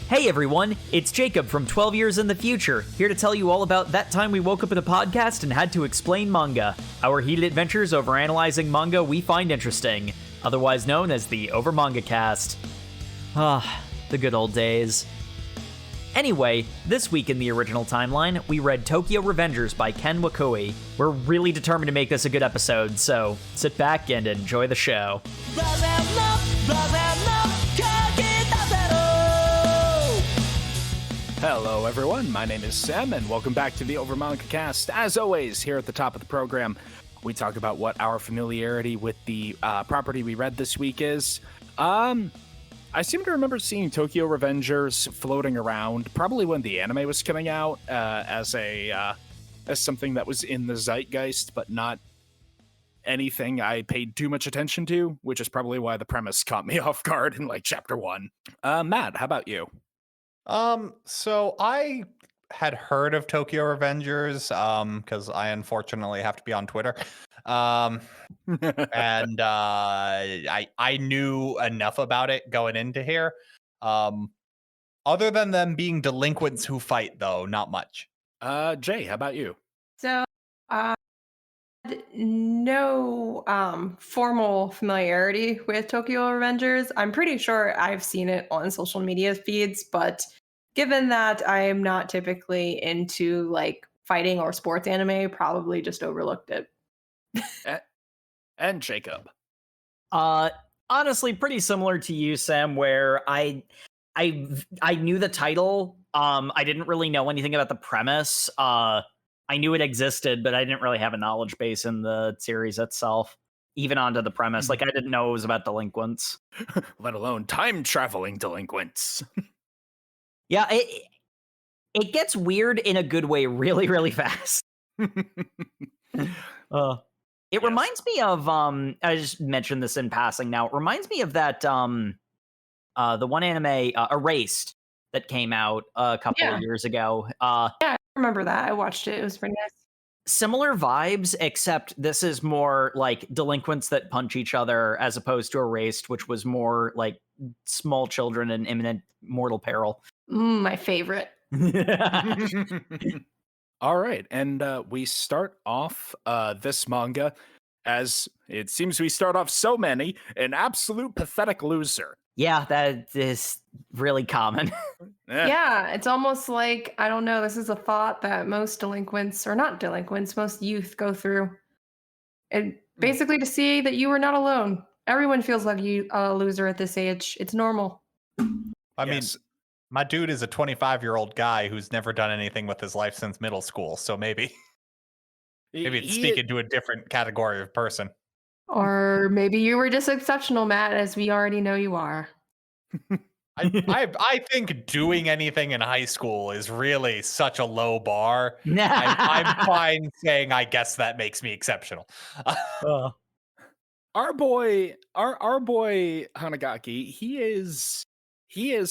Hey everyone, it's Jacob from 12 Years in the Future, here to tell you all about that time we woke up in a podcast and had to explain manga. Our heated adventures over analyzing manga we find interesting, otherwise known as the Over Manga Cast. Ah, the good old days. Anyway, this week in the original timeline, we read Tokyo Revengers by Ken Wakui. We're really determined to make this a good episode, so sit back and enjoy the show. Hello everyone, my name is Sam, and welcome back to the Over Manga Cast. As always, here at the top of the program, we talk about what our familiarity with the property we read this week is. I seem to remember seeing Tokyo Revengers floating around, probably when the anime was coming out, as something that was in the zeitgeist, but not anything I paid too much attention to, which is probably why the premise caught me off guard in like chapter 1. Matt, how about you? So I had heard of Tokyo Revengers, because I unfortunately have to be on Twitter. And I knew enough about it going into here. Other than them being delinquents who fight, though, not much. Jay, how about you? So, no formal familiarity with Tokyo Revengers. I'm pretty sure I've seen it on social media feeds, but given that I am not typically into like fighting or sports anime, probably just overlooked it. And Jacob. Honestly, pretty similar to you, Sam, where I knew the title. I didn't really know anything about the premise. I knew it existed, but I didn't really have a knowledge base in the series itself, even onto the premise. Like, I didn't know it was about delinquents. Let alone time-traveling delinquents. Yeah, it gets weird in a good way really, really fast. It reminds me of, I just mentioned this in passing now, it reminds me of that, the one anime, Erased, that came out a couple of years ago. Yeah, I remember that. I watched it. It was pretty nice. Similar vibes, except this is more like delinquents that punch each other as opposed to Erased, which was more like small children in imminent mortal peril. My favorite. All right, and we start off this manga, as it seems we start off so many, an absolute pathetic loser. Yeah, that is really common. Yeah, it's almost like, I don't know, this is a thought that most delinquents, or not delinquents, most youth go through. And basically to see that you are not alone. Everyone feels like a loser at this age. It's normal. I mean, my dude is a 25-year-old guy who's never done anything with his life since middle school, so maybe it's speaking to a different category of person. Or maybe you were just exceptional, Matt, as we already know you are. I think doing anything in high school is really such a low bar. I'm fine saying I guess that makes me exceptional. Our boy Hanagaki, he is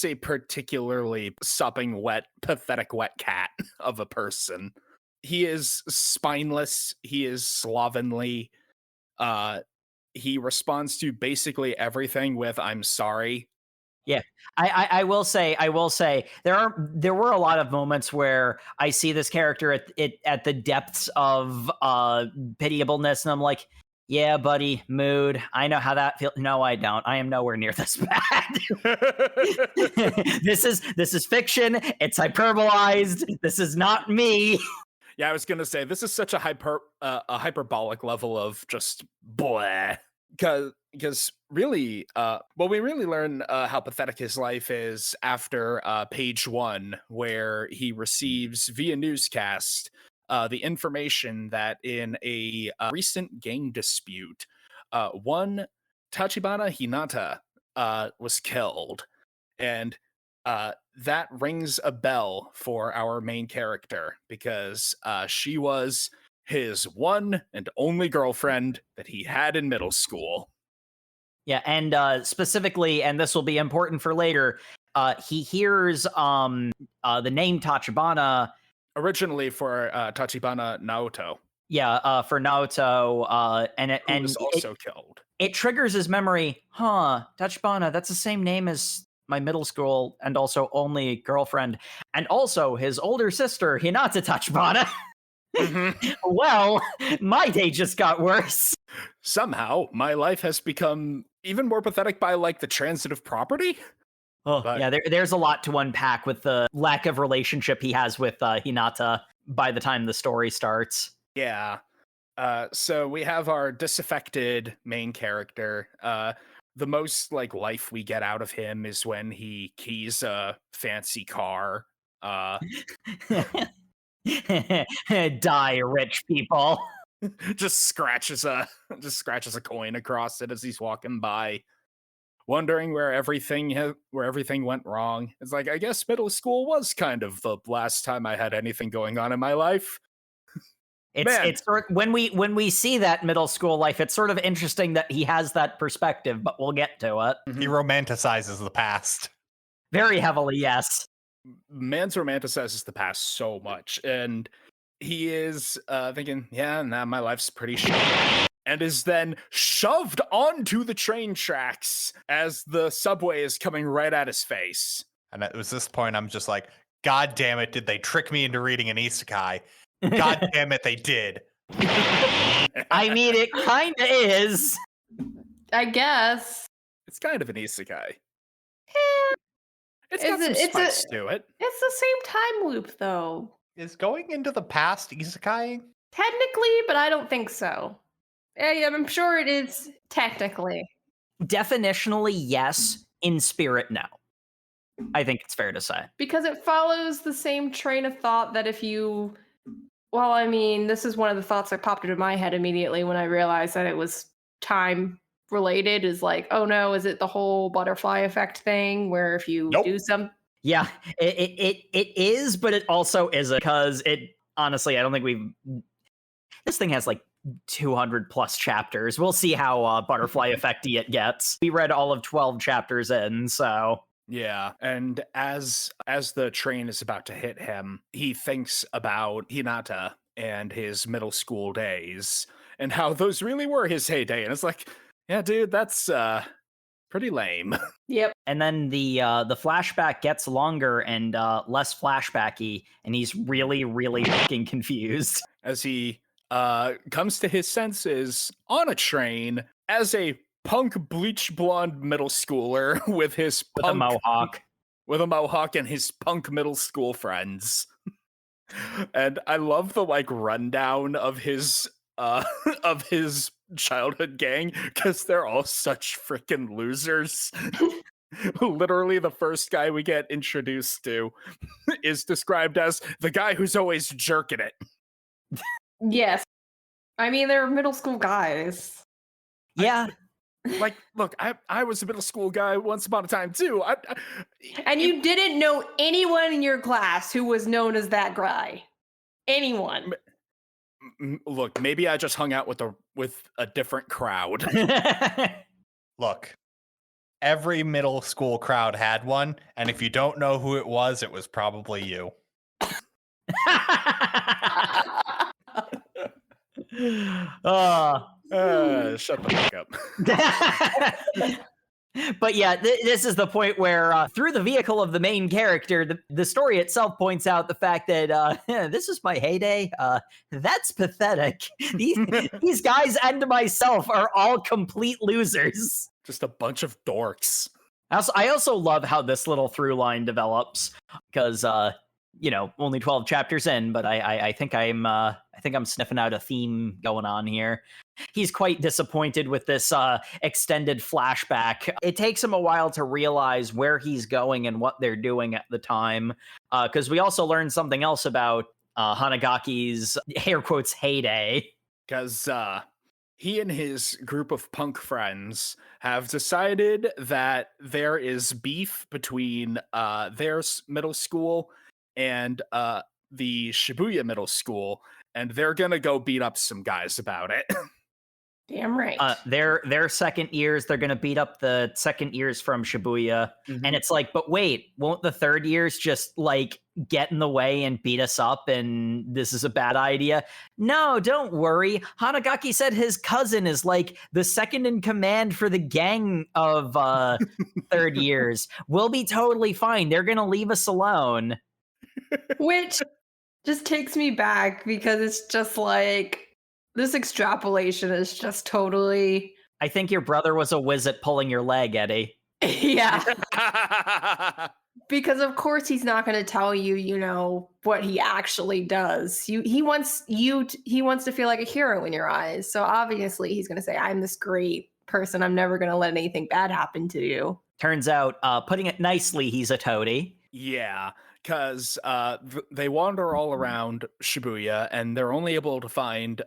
a particularly sopping wet, pathetic wet cat of a person. He is spineless. He is slovenly. He responds to basically everything with "I'm sorry." Yeah, I will say there were a lot of moments where I see this character at the depths of pitiableness, and I'm like, yeah, buddy, mood. I know how that feels. No, I don't. I am nowhere near this bad. This is fiction. It's hyperbolized. This is not me. Yeah, I was gonna say this is such a hyperbolic level of just bleh. Because really, we really learn how pathetic his life is after page 1, where he receives via newscast the information that in a recent gang dispute, one Tachibana Hinata was killed, and that rings a bell for our main character, because she was his one and only girlfriend that he had in middle school. Yeah, and specifically, and this will be important for later, he hears the name Tachibana. Originally for Tachibana Naoto. Yeah, for Naoto, and was also killed. It triggers his memory. Tachibana, that's the same name as my middle school and also only girlfriend, and also his older sister, Hinata Tachibana. Well, my day just got worse. Somehow, my life has become even more pathetic by, like, the transitive property. Oh, but yeah, there's a lot to unpack with the lack of relationship he has with Hinata by the time the story starts. Yeah. So we have our disaffected main character. The most, like, life we get out of him is when he keys a fancy car. Die, rich people. just scratches a coin across it as he's walking by, wondering where everything went wrong. It's like, I guess middle school was kind of the last time I had anything going on in my life. It's when we see that middle school life, it's sort of interesting that he has that perspective, but we'll get to it. He romanticizes the past. Very heavily, yes. Mans romanticizes the past so much, and he is thinking, yeah, nah, my life's pretty shit, and is then shoved onto the train tracks as the subway is coming right at his face. And it was this point I'm just like, God damn it, did they trick me into reading an isekai? God damn it, they did. I mean, it kind of is. I guess. It's kind of an isekai. Yeah. It's got some spice to it. It's the same time loop, though. Is going into the past isekai? Technically, but I don't think so. Yeah, I'm sure it is technically. Definitionally, yes. In spirit, no. I think it's fair to say. Because it follows the same train of thought that if you... Well, I mean, this is one of the thoughts that popped into my head immediately when I realized that it was time related, is like, oh no, is it the whole butterfly effect thing where if you do some... Yeah, it is, but it also isn't, because it, honestly, I don't think this thing has like 200 plus chapters. We'll see how butterfly effecty it gets. We read all of 12 chapters in, so... Yeah, and as the train is about to hit him, he thinks about Hinata and his middle school days and how those really were his heyday. And it's like, yeah, dude, that's pretty lame. Yep. And then the flashback gets longer and less flashbacky, and he's really, really fucking confused as he comes to his senses on a train as a punk bleach blonde middle schooler with a mohawk and his punk middle school friends. And I love the like rundown of his childhood gang, because they're all such freaking losers. Literally the first guy we get introduced to is described as the guy who's always jerking it. Yes. I mean, they're middle school guys. Yeah. Like, look, I was a middle school guy once upon a time too. And you didn't know anyone in your class who was known as that guy. Anyone. Look, maybe I just hung out with a different crowd. Look, every middle school crowd had one, and if you don't know who it was probably you. Shut the fuck up. But yeah, this is the point where through the vehicle of the main character, the story itself points out the fact that this is my heyday. That's pathetic. These guys and myself are all complete losers. Just a bunch of dorks. I also love how this little through line develops, because only 12 chapters in, but I think I'm sniffing out a theme going on here. He's quite disappointed with this extended flashback. It takes him a while to realize where he's going and what they're doing at the time, because we also learned something else about Hanagaki's, air quotes, heyday. Because he and his group of punk friends have decided that there is beef between their middle school and the Shibuya middle school, and they're gonna go beat up some guys about it. Damn right. Their second years, they're gonna beat up the second years from Shibuya, and it's like, but wait, won't the third years just like get in the way and beat us up? And this is a bad idea. No, don't worry. Hanagaki said his cousin is like the second in command for the gang of third years. We'll be totally fine. They're gonna leave us alone. Which just takes me back because it's just like this extrapolation is just totally. I think your brother was a whiz at pulling your leg, Eddie. Yeah. Because of course he's not going to tell you, you know, what he actually does. He wants to feel like a hero in your eyes. So obviously he's going to say, I'm this great person. I'm never going to let anything bad happen to you. Turns out, putting it nicely, he's a toady. Yeah, because they wander all around Shibuya and they're only able to find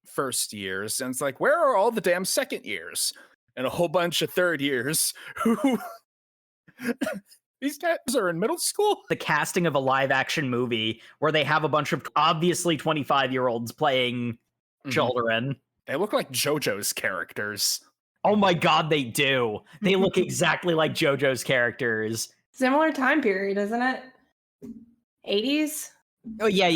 first years. And it's like, where are all the damn second years? And a whole bunch of third years who... These guys are in middle school? The casting of a live-action movie where they have a bunch of obviously 25-year-olds playing children. They look like JoJo's characters. Oh my god, they do. They look exactly like JoJo's characters. Similar time period, isn't it? 80s? Oh, yeah.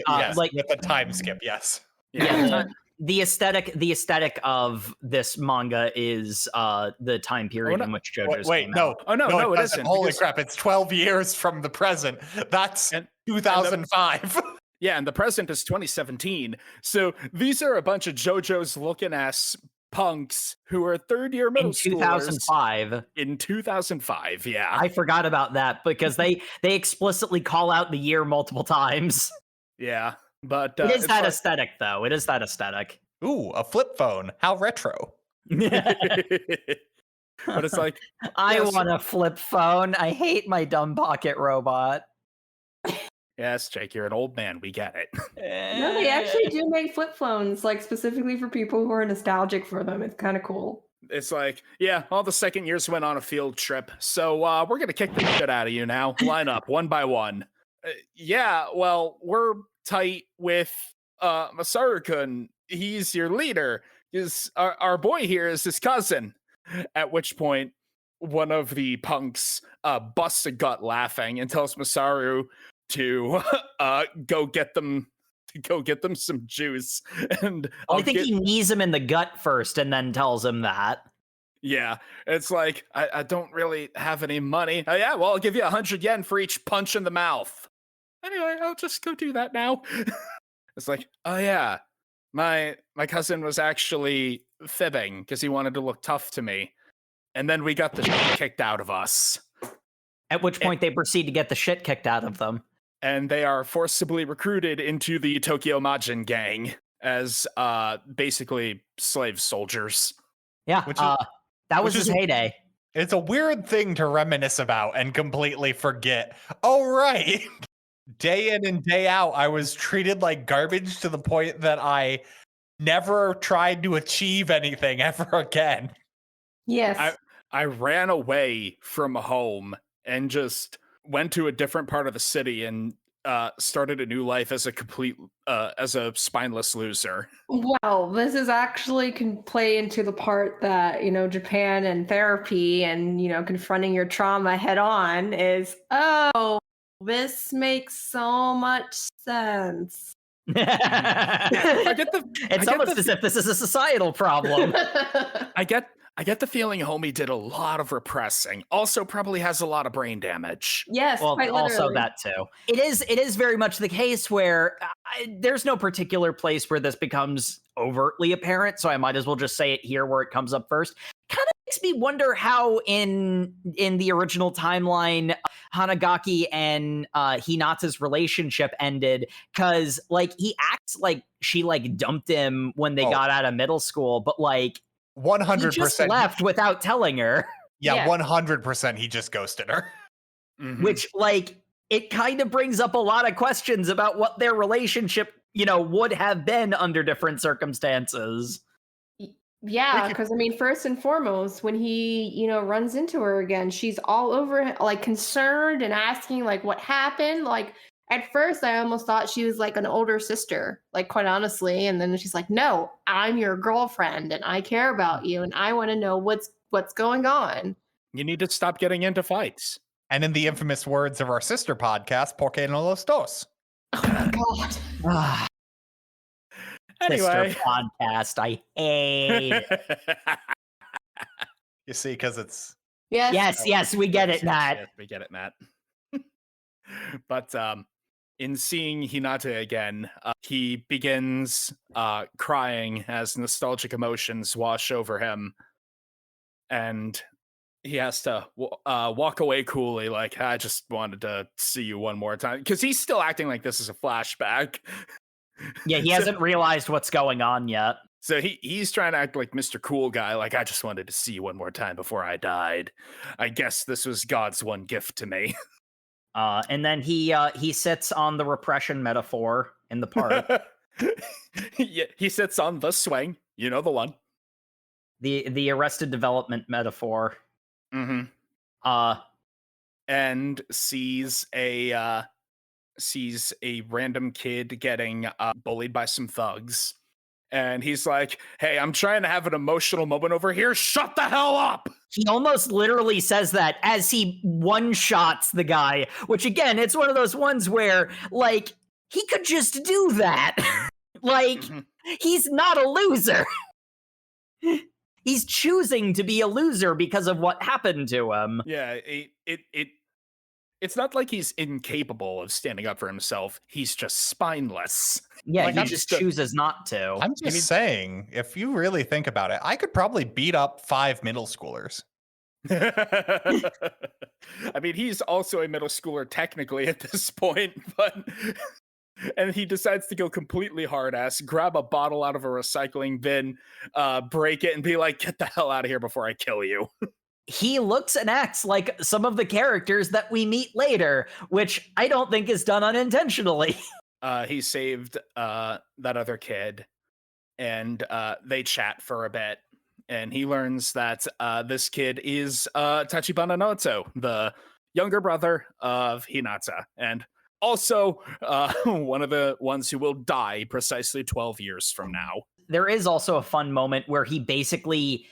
Oh, yes, like with a time skip, yes. Yeah. The aesthetic of this manga is the time period in which JoJo's came out. No, it isn't. Holy crap, it's 12 years from the present. That's 2005. Yeah, and the present is 2017. So these are a bunch of JoJo's looking ass punks who are third year middle schoolers. In 2005. In 2005, yeah. I forgot about that because they explicitly call out the year multiple times. Yeah. But it is that aesthetic, though. It is that aesthetic. Ooh, a flip phone. How retro. But it's like... I want a flip phone. I hate my dumb pocket robot. Yes, Jake, you're an old man. We get it. No, they actually do make flip phones, like specifically for people who are nostalgic for them. It's kind of cool. It's like, yeah, all the second years went on a field trip. So we're going to kick the shit out of you now. Line up, one by one. Yeah, well, we're tight with Masaru-kun. He's your leader. Our boy here is his cousin. At which point, one of the punks busts a gut laughing and tells Masaru to go get them some juice. And I think he knees him in the gut first and then tells him that. Yeah, it's like, I don't really have any money. Yeah, well, I'll give you 100 yen for each punch in the mouth. Anyway, I'll just go do that now. It's like, oh yeah, my cousin was actually fibbing because he wanted to look tough to me. And then we got the shit kicked out of us. At which point they proceed to get the shit kicked out of them. And they are forcibly recruited into the Tokyo Majin gang as basically slave soldiers. Yeah, that was his heyday. It's a weird thing to reminisce about and completely forget. Oh, right. Day in and day out, I was treated like garbage to the point that I never tried to achieve anything ever again. Yes. I ran away from home and just went to a different part of the city and started a new life as a spineless loser. Well, this is actually can play into the part that, you know, Japan and therapy and, you know, confronting your trauma head on is, oh, this makes so much sense. It's almost as if this is a societal problem. I get the feeling homie did a lot of repressing. Also probably has a lot of brain damage. Yes, well, quite also literally. that too. It is very much the case where there's no particular place where this becomes overtly apparent, so I might as well just say it here where it comes up first. Kind of makes me wonder how in the original timeline Hanagaki and Hinata's relationship ended, because like he acts like she like dumped him when they got out of middle school, but like 100% he just left without telling her. Yeah, 100% he just ghosted her. Mm-hmm. Which like it kind of brings up a lot of questions about what their relationship, you know, would have been under different circumstances. Yeah, because I mean, first and foremost, when he, you know, runs into her again, she's all over, like concerned and asking, like, what happened? Like, At first, I almost thought she was like an older sister, like quite honestly. And then she's like, "No, I'm your girlfriend, and I care about you, and I want to know what's going on." You need to stop getting into fights. And in the infamous words of our sister podcast, Por qué no los dos? Oh my god! Ah, Anyway. sister podcast, I hate it. You see, because it's Yes, we get it, Matt. Yes, we get it, Matt. But in seeing Hinata again, he begins crying as nostalgic emotions wash over him, and he has to walk away coolly, like, I just wanted to see you one more time, because he's still acting like this is a flashback. Yeah, he hasn't realized what's going on yet. So he's trying to act like Mr. Cool Guy, like, I just wanted to see you one more time before I died. I guess this was God's one gift to me. And then he sits on the repression metaphor in the park. Yeah, he sits on the swing, you know the one. The Arrested Development metaphor. Mm-hmm. And sees a random kid getting bullied by some thugs. And he's like, hey, I'm trying to have an emotional moment over here. Shut the hell up! He almost literally says that as he one-shots the guy, which again, it's one of those ones where, like, he could just do that. Like, he's not a loser. He's choosing to be a loser because of what happened to him. Yeah, it's not like he's incapable of standing up for himself. He's just spineless. Yeah, Like, he just chooses not to. I'm just saying, if you really think about it, I could probably beat up 5 middle schoolers. I mean, he's also a middle schooler technically at this point, but and he decides to go completely hard ass, grab a bottle out of a recycling bin, break it, and be like, get the hell out of here before I kill you. He looks and acts like some of the characters that we meet later, which I don't think is done unintentionally. He saved that other kid, and they chat for a bit, and he learns that this kid is Tachibana Noto, the younger brother of Hinata, and also one of the ones who will die precisely 12 years from now. There is also a fun moment where he basically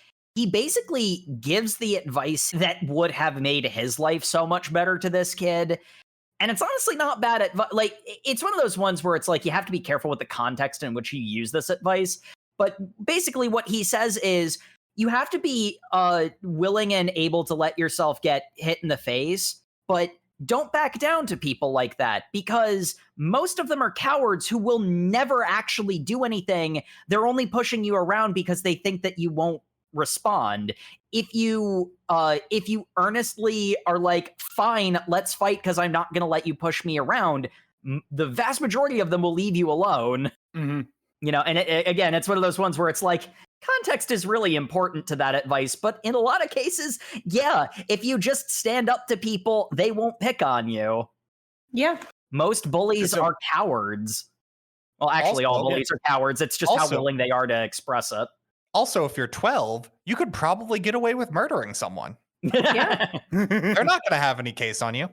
gives the advice that would have made his life so much better to this kid. And it's honestly not bad advice. Like, it's one of those ones where it's like, you have to be careful with the context in which you use this advice. But basically what he says is, you have to be willing and able to let yourself get hit in the face, but don't back down to people like that, because most of them are cowards who will never actually do anything. They're only pushing you around because they think that you won't respond. If you earnestly are like, fine, let's fight because I'm not going to let you push me around, the vast majority of them will leave you alone. Mm-hmm. You know, and again, it's one of those ones where it's like, context is really important to that advice, but in a lot of cases, yeah, if you just stand up to people, they won't pick on you. Yeah. Most bullies are cowards. Well, actually, all bullies are cowards. It's just how willing they are to express it. Also, if you're 12, you could probably get away with murdering someone. Yeah. They're not going to have any case on you.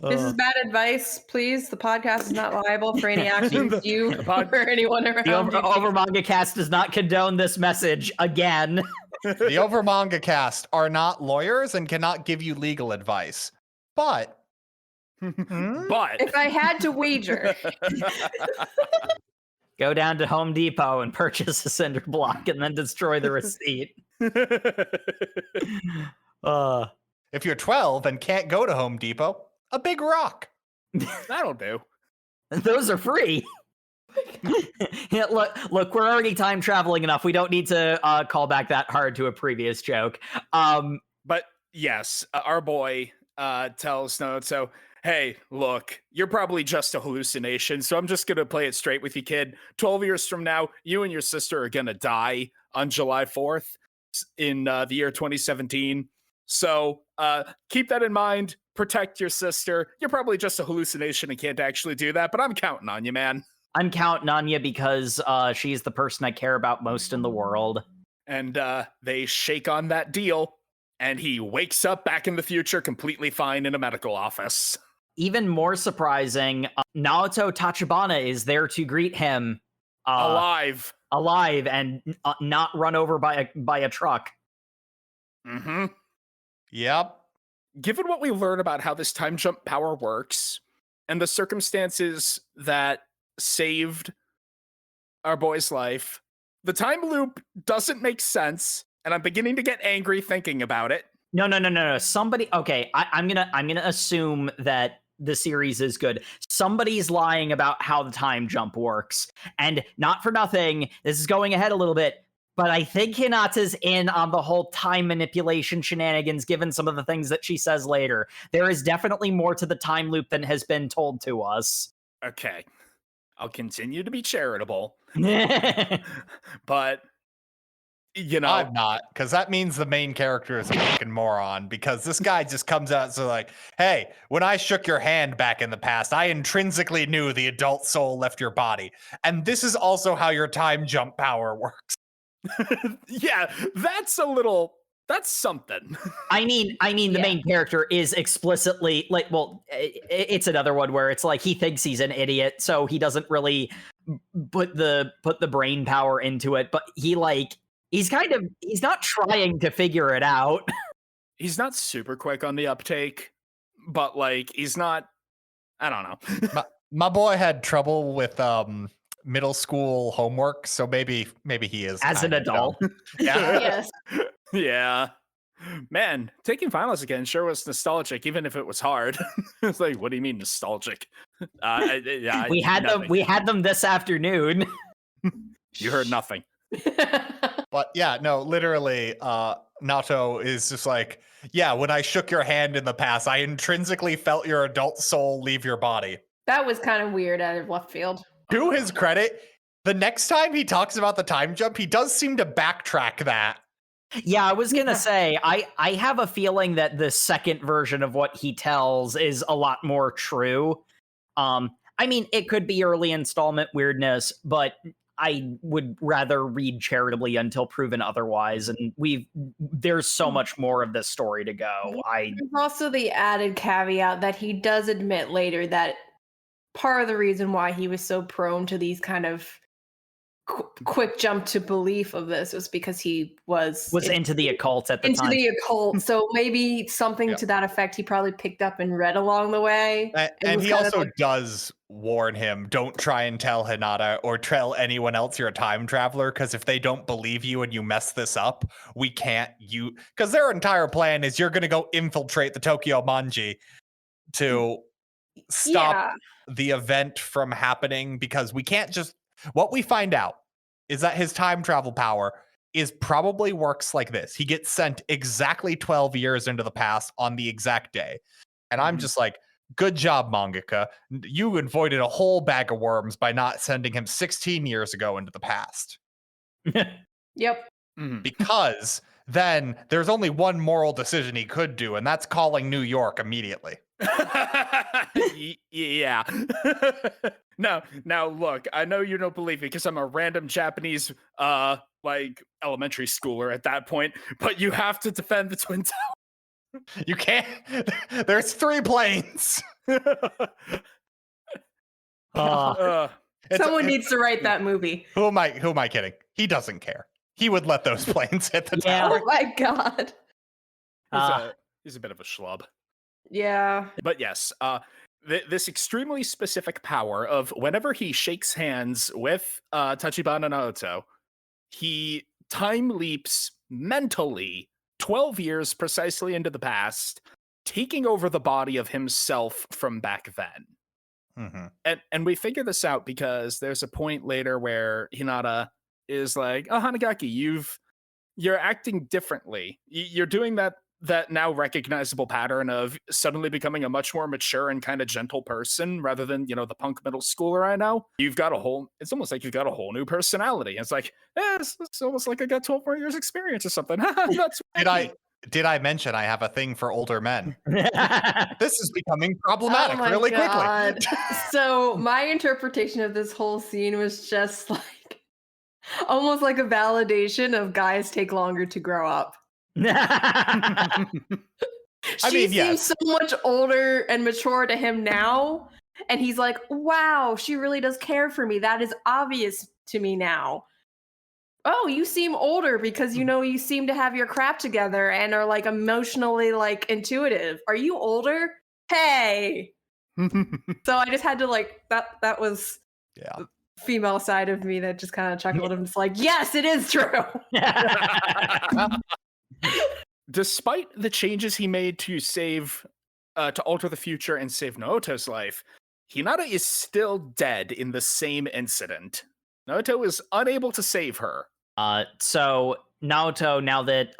This is bad advice. Please, the podcast is not liable for any actions you or anyone around the Over Manga Cast does not condone this message again. The Over Manga Cast are not lawyers and cannot give you legal advice. But if I had to wager, go down to Home Depot and purchase a cinder block and then destroy the receipt. If you're 12 and can't go to Home Depot, a big rock. That'll do. Those are free. Yeah, look, we're already time traveling enough. We don't need to call back that hard to a previous joke. But yes, our boy tells Naruto, hey, look, you're probably just a hallucination, so I'm just going to play it straight with you, kid. 12 years from now, you and your sister are going to die on July 4th in the year 2017. So keep that in mind. Protect your sister. You're probably just a hallucination and can't actually do that, but I'm counting on you, man. I'm counting on you because she's the person I care about most in the world. And they shake on that deal, and he wakes up back in the future completely fine in a medical office. even more surprising, Naoto Tachibana is there to greet him alive and not run over by a truck. Mm-hmm. Yep. Given what we learn about how this time jump power works and the circumstances that saved our boy's life, the time loop doesn't make sense, and I'm beginning to get angry thinking about it. No. Somebody, okay, I'm gonna assume that the series is good. Somebody's lying about how the time jump works, and not for nothing, this is going ahead a little bit, but I think Hinata's in on the whole time manipulation shenanigans, given some of the things that she says later. There is definitely more to the time loop than has been told to us. Okay. I'll continue to be charitable. But, you know. I'm not, because that means the main character is a fucking moron, because this guy just comes out and so like, hey, when I shook your hand back in the past, I intrinsically knew the adult soul left your body. And this is also how your time jump power works. Yeah, that's something. I mean, the main character is explicitly like, well, it's another one where it's like he thinks he's an idiot, so he doesn't really put the brain power into it, but he's not trying to figure it out. He's not super quick on the uptake, but like he's not, I don't know. My boy had trouble with middle school homework, so maybe he is as an adult. Yeah. Yes. Yeah. Man, taking finals again sure was nostalgic, even if it was hard. It's like, what do you mean nostalgic? We had them this afternoon. You heard nothing. But yeah, no, literally, Naoto is just like, yeah, when I shook your hand in the past, I intrinsically felt your adult soul leave your body. That was kind of weird out of left field. To his credit, the next time he talks about the time jump, he does seem to backtrack that. Yeah, I was gonna say, I have a feeling that the second version of what he tells is a lot more true. I mean, it could be early installment weirdness, but I would rather read charitably until proven otherwise. And there's so much more of this story to go. There's also the added caveat that he does admit later that part of the reason why he was so prone to these kind of quick jump to belief of this was because he was into the occult at the time. Into the occult, so maybe something to that effect he probably picked up and read along the way. And he also does warn him, don't try and tell Hinata or tell anyone else you're a time traveler, because if they don't believe you and you mess this up, we can't because their entire plan is you're going to go infiltrate the Tokyo Manji to stop the event from happening, because we can't just... What we find out is that his time travel power probably works like this. He gets sent exactly 12 years into the past on the exact day. And I'm just like, good job, mangaka. You avoided a whole bag of worms by not sending him 16 years ago into the past. Yep. Because then there's only one moral decision he could do, and that's calling New York immediately. Yeah. No, now look, I know you don't believe me because I'm a random Japanese like elementary schooler at that point, but you have to defend the Twin Towers. You can't. There's 3 planes. Someone needs to write that movie. Who am I kidding? He doesn't care. He would let those planes hit the tower. Oh my god. He's a bit of a schlub. Yeah. But yes, this extremely specific power of whenever he shakes hands with Tachibana Naoto, he time leaps mentally 12 years precisely into the past, taking over the body of himself from back then. And we figure this out because there's a point later where Hinata is like, oh, Hanagaki, you're acting differently. You're doing that now recognizable pattern of suddenly becoming a much more mature and kind of gentle person rather than, the punk middle schooler I know. It's almost like you've got a whole new personality. It's like, it's almost like I got 12 more years experience or something. Did I mention I have a thing for older men? This is becoming problematic really quickly. So my interpretation of this whole scene was just like almost like a validation of guys take longer to grow up. She seems so much older and mature to him now. And he's like, wow, she really does care for me. That is obvious to me now. Oh, you seem older because, you seem to have your crap together and are like emotionally like intuitive. Are you older? Hey. So I just had to like, that was the female side of me that just kind of chuckled and was like, yes, it is true. Despite the changes he made to alter the future and save Naoto's life, Hinata is still dead in the same incident. Naoto is unable to save her. So Naoto, now that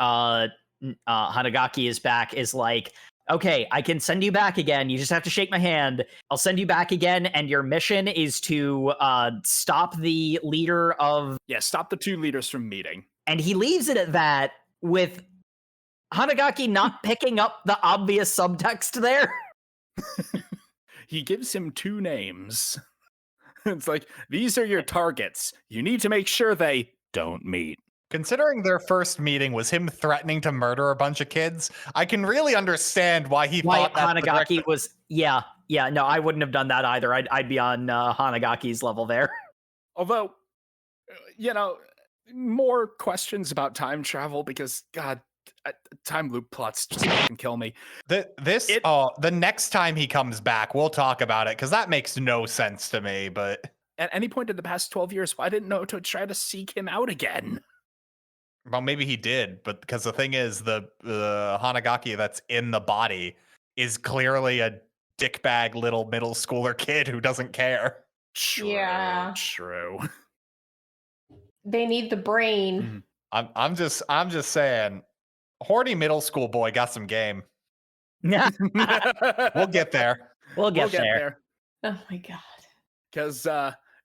Hanagaki is back, is like, okay, I can send you back again. You just have to shake my hand. I'll send you back again, and your mission is to stop the leader of... Yeah, stop the two leaders from meeting. And he leaves it at that, with Hanagaki not picking up the obvious subtext there. He gives him two names. It's like, these are your targets. You need to make sure they don't meet. Considering their first meeting was him threatening to murder a bunch of kids, I can really understand why thought that Hanagaki was... Yeah, no, I wouldn't have done that either. I'd be on Hanagaki's level there. Although, more questions about time travel, because, God, time loop plots just fucking kill me. The next time he comes back, we'll talk about it, because that makes no sense to me, but... At any point in the past 12 years, why didn't Naoto try to seek him out again? Well, maybe he did, but because the thing is, the Hanagaki that's in the body is clearly a dickbag little middle schooler kid who doesn't care. True. They need the brain. I'm just saying, horny middle school boy got some game. We'll get there. We'll get there. Oh my god. Because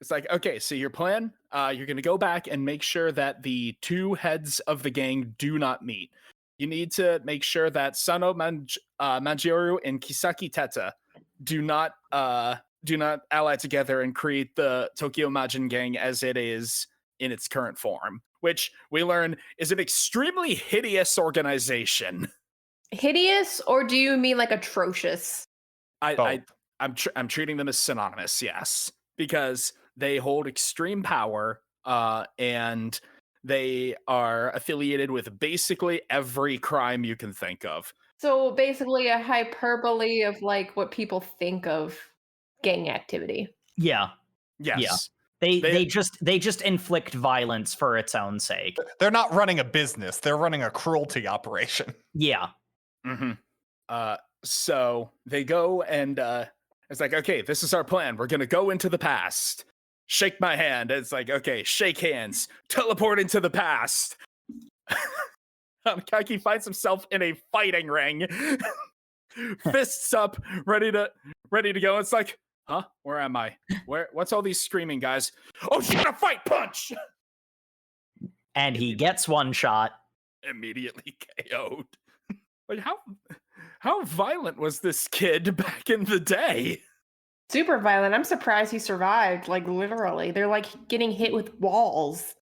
it's like, okay, so your plan, you're going to go back and make sure that the two heads of the gang do not meet. You need to make sure that Sano Manjiro and Kisaki Teta do not ally together and create the Tokyo Majin Gang as it is in its current form, which we learn is an extremely hideous organization. Hideous, or do you mean like atrocious? I'm treating them as synonymous, yes, because they hold extreme power, and they are affiliated with basically every crime you can think of. So basically a hyperbole of like what people think of gang activity. Yeah. Yes. Yeah. They just inflict violence for its own sake. They're not running a business. They're running a cruelty operation. Yeah. Mm-hmm. So they go and it's like, okay, this is our plan. We're gonna go into the past. Shake my hand. It's like, okay, shake hands. Teleport into the past. Hanagaki finds himself in a fighting ring. Fists up, ready to go. It's like, huh? Where am I? What's all these screaming guys? Oh, she's gonna fight punch! And he gets one shot. Immediately KO'd. Like, how violent was this kid back in the day? Super violent. I'm surprised he survived. Like literally, they're like getting hit with walls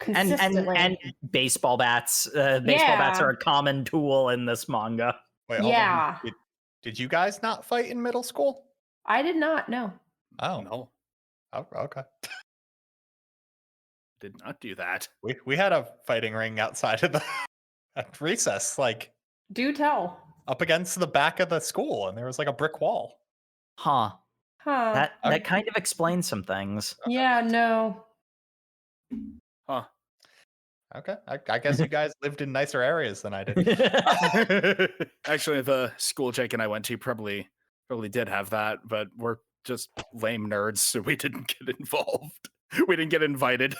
consistently. And baseball bats. Baseball bats are a common tool in this manga. Wait, hold on. Did you guys not fight in middle school? I did not. No. Oh no. Oh, okay. Did not do that. We had a fighting ring outside of the at recess, like. Do tell. Up against the back of the school, and there was like a brick wall. Huh. That kind of explains some things. Yeah, no. Huh. Okay. I guess you guys lived in nicer areas than I did. Actually, the school Jake and I went to probably did have that, but we're just lame nerds, so we didn't get involved. We didn't get invited.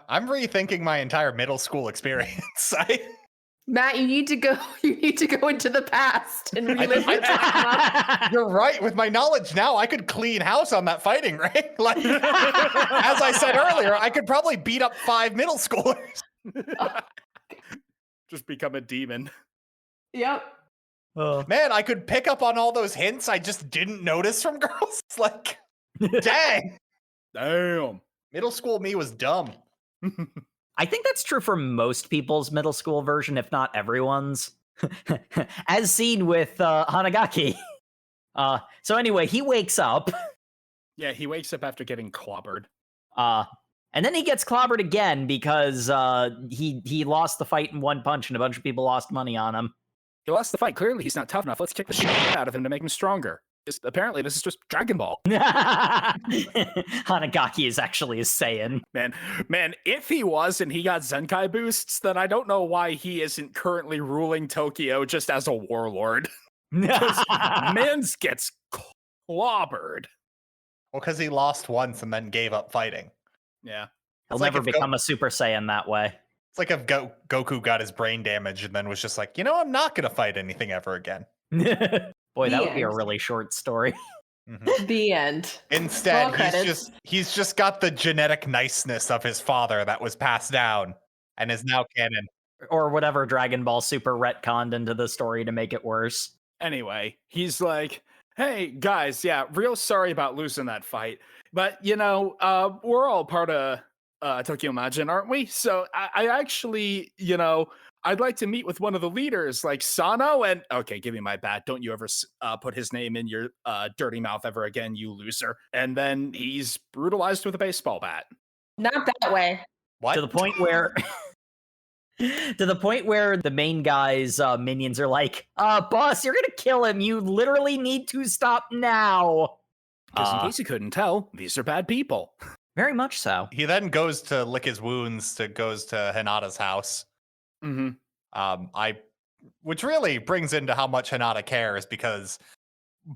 I'm rethinking my entire middle school experience. Matt, you need to go into the past and relive it. You're right. With my knowledge now, I could clean house on that fighting ring. Like, as I said earlier, I could probably beat up 5 middle schoolers. Just become a demon. Yep. Man, I could pick up on all those hints I just didn't notice from girls. Like, dang. Damn. Middle school me was dumb. I think that's true for most people's middle school version, if not everyone's. As seen with Hanagaki. So anyway, he wakes up. Yeah, he wakes up after getting clobbered. And then he gets clobbered again because he lost the fight in one punch and a bunch of people lost money on him. He lost the fight. Clearly, he's not tough enough. Let's kick the shit out of him to make him stronger. Apparently, this is just Dragon Ball. Hanagaki is actually a Saiyan. Man, if he was and he got Zenkai boosts, then I don't know why he isn't currently ruling Tokyo just as a warlord. Mans gets clobbered. Well, because he lost once and then gave up fighting. Yeah. He'll never become a Super Saiyan that way. It's like if Goku got his brain damaged and then was just like, I'm not going to fight anything ever again. Boy, that would be a really short story. The end. Instead, he's just got the genetic niceness of his father that was passed down and is now canon. Or whatever Dragon Ball Super retconned into the story to make it worse. Anyway, he's like, hey, guys, yeah, real sorry about losing that fight. But, we're all part of Tokyo Majin, aren't we? So I actually, I'd like to meet with one of the leaders, like Sano, and okay, give me my bat. Don't you ever put his name in your dirty mouth ever again, you loser. And then he's brutalized with a baseball bat. Not that way. What? To the point where the main guy's minions are like, boss, you're gonna kill him. You literally need to stop now. Just in case you couldn't tell, these are bad people. Very much so. He then goes to lick his wounds, goes to Hinata's house. Which really brings into how much Hinata cares, because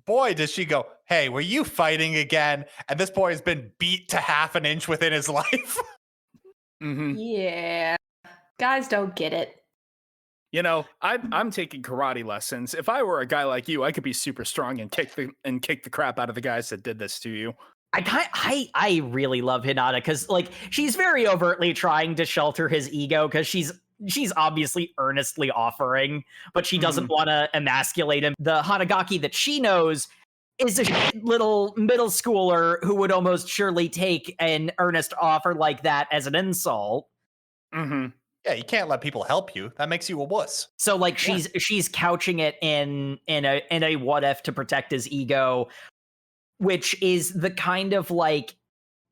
boy, does she go, hey, were you fighting again? And this boy has been beat to half an inch within his life. Yeah. Guys don't get it. I'm taking karate lessons. If I were a guy like you, I could be super strong and kick the crap out of the guys that did this to you. I really love Hinata because she's very overtly trying to shelter his ego because she's obviously earnestly offering, but she doesn't want to emasculate him. The Hanagaki that she knows is a little middle schooler who would almost surely take an earnest offer like that as an insult. Yeah, you can't let people help you. That makes you a wuss. So she's couching it in a what if to protect his ego, which is the kind of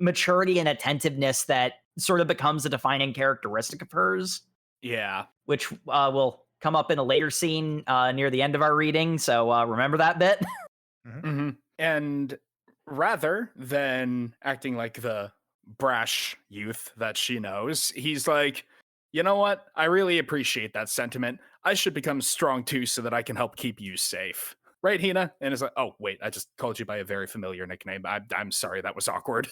maturity and attentiveness that sort of becomes a defining characteristic of hers. Yeah. Which will come up in a later scene near the end of our reading. So remember that bit. And rather than acting like the brash youth that she knows, he's like, you know what? I really appreciate that sentiment. I should become strong too so that I can help keep you safe. Right, Hina? And it's like, oh, wait, I just called you by a very familiar nickname. I'm sorry, that was awkward.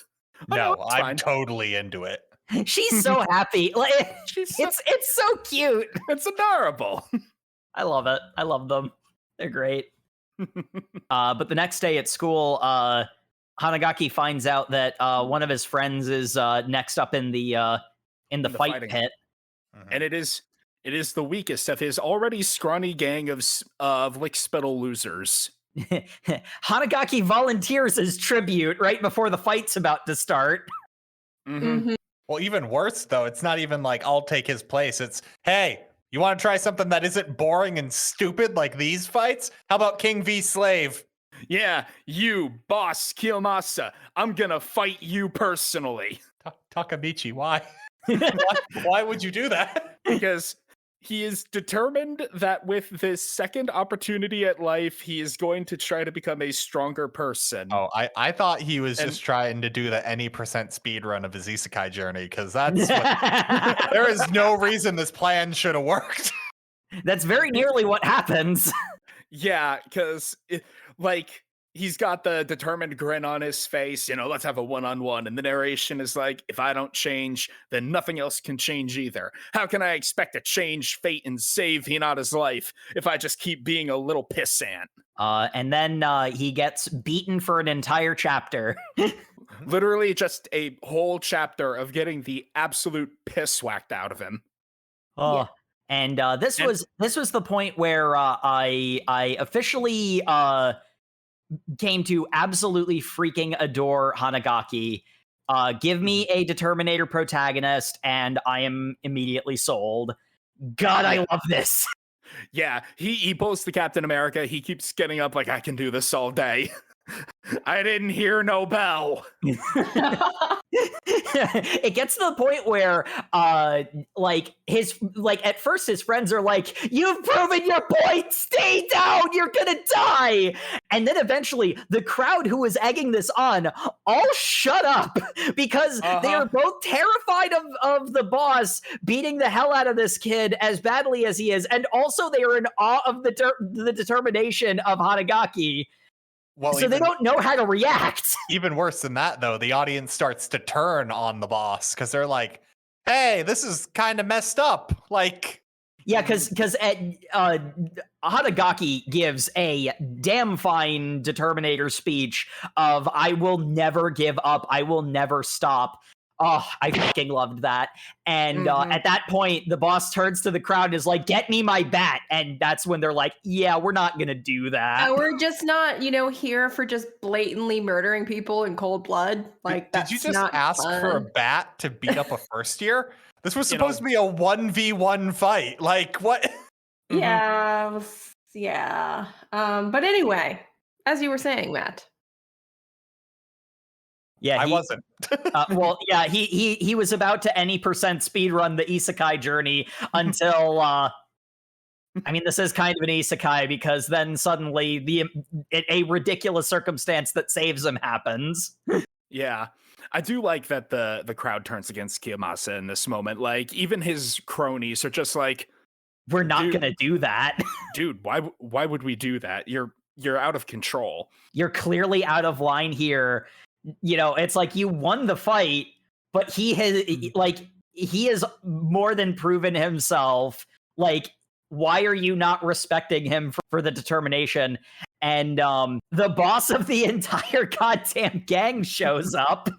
No, I'm fine. Totally into it. She's so happy. It's so cute. It's adorable. I love it. I love them. They're great. But the next day at school, Hanagaki finds out that one of his friends is next up in the fight fighting pit. And it is the weakest of his already scrawny gang of lick-spittle losers. Hanagaki volunteers as tribute right before the fight's about to start. Well, even worse, though, it's not even like, I'll take his place. It's, hey, you want to try something that isn't boring and stupid like these fights? How about King v. Slave? Yeah, you, boss Kiyomasa. I'm gonna fight you personally. Takemichi, why? Why would you do that? Because he is determined that with this second opportunity at life, he is going to try to become a stronger person. Oh, I thought he was just trying to do the any percent speed run of his isekai journey, because that's there is no reason this plan should have worked. That's very nearly what happens. Yeah, because he's got the determined grin on his face, let's have a one-on-one. And the narration is like, if I don't change, then nothing else can change either. How can I expect to change fate and save Hinata's life if I just keep being a little pissant? And then he gets beaten for an entire chapter. Literally just a whole chapter of getting the absolute piss whacked out of him. Oh. Yeah. And this was the point where I officially came to absolutely freaking adore Hanagaki. Give me a Determinator protagonist, and I am immediately sold. God, I love this. Yeah, he pulls the Captain America. He keeps getting up like, I can do this all day. I didn't hear no bell. It gets to the point where like at first his friends are like, you've proven your point, stay down, you're gonna die. And then eventually the crowd who is egging this on all shut up because they are both terrified of the boss beating the hell out of this kid as badly as he is, and also they are in awe of the determination of Hanagaki. Well, so they don't know how to react. Even worse than that, though, the audience starts to turn on the boss because they're like, hey, this is kind of messed up. Like, yeah, because Hanagaki gives a damn fine Determinator speech of, I will never give up, I will never stop. Oh, I fucking loved that. And at that point, the boss turns to the crowd and is like, get me my bat. And that's when they're like, yeah, we're not going to do that. We're just not, here for just blatantly murdering people in cold blood. Like, did you just ask for a bat to beat up a first year? This was supposed to be a 1v1 fight. Like, what? Yeah. Yeah. But anyway, as you were saying, Matt. Yeah, I wasn't. Well, yeah, he was about to any percent speedrun the isekai journey until I mean, this is kind of an isekai because then suddenly a ridiculous circumstance that saves him happens. Yeah. I do like that the crowd turns against Kiyomasa in this moment. Like, even his cronies are just like, we're not going to do that. Dude, why would we do that? You're out of control. You're clearly out of line here. It's like you won the fight, but he has more than proven himself. Like, why are you not respecting him for the determination? And the boss of the entire goddamn gang shows up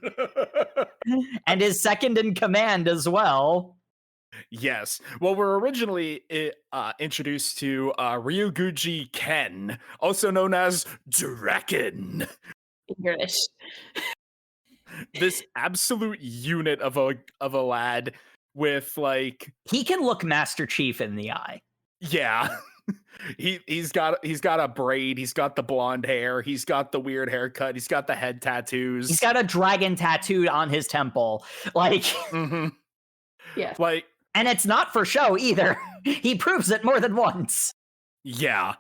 and is second in command as well. Yes. Well, we're originally introduced to Ryuguji Ken, also known as Draken. English. This absolute unit of a lad with, like, he can look Master Chief in the eye. Yeah. he's got a braid, he's got the blonde hair, he's got the weird haircut, he's got the head tattoos. He's got a dragon tattooed on his temple. Like Yeah. Like, and it's not for show either. He proves it more than once. Yeah.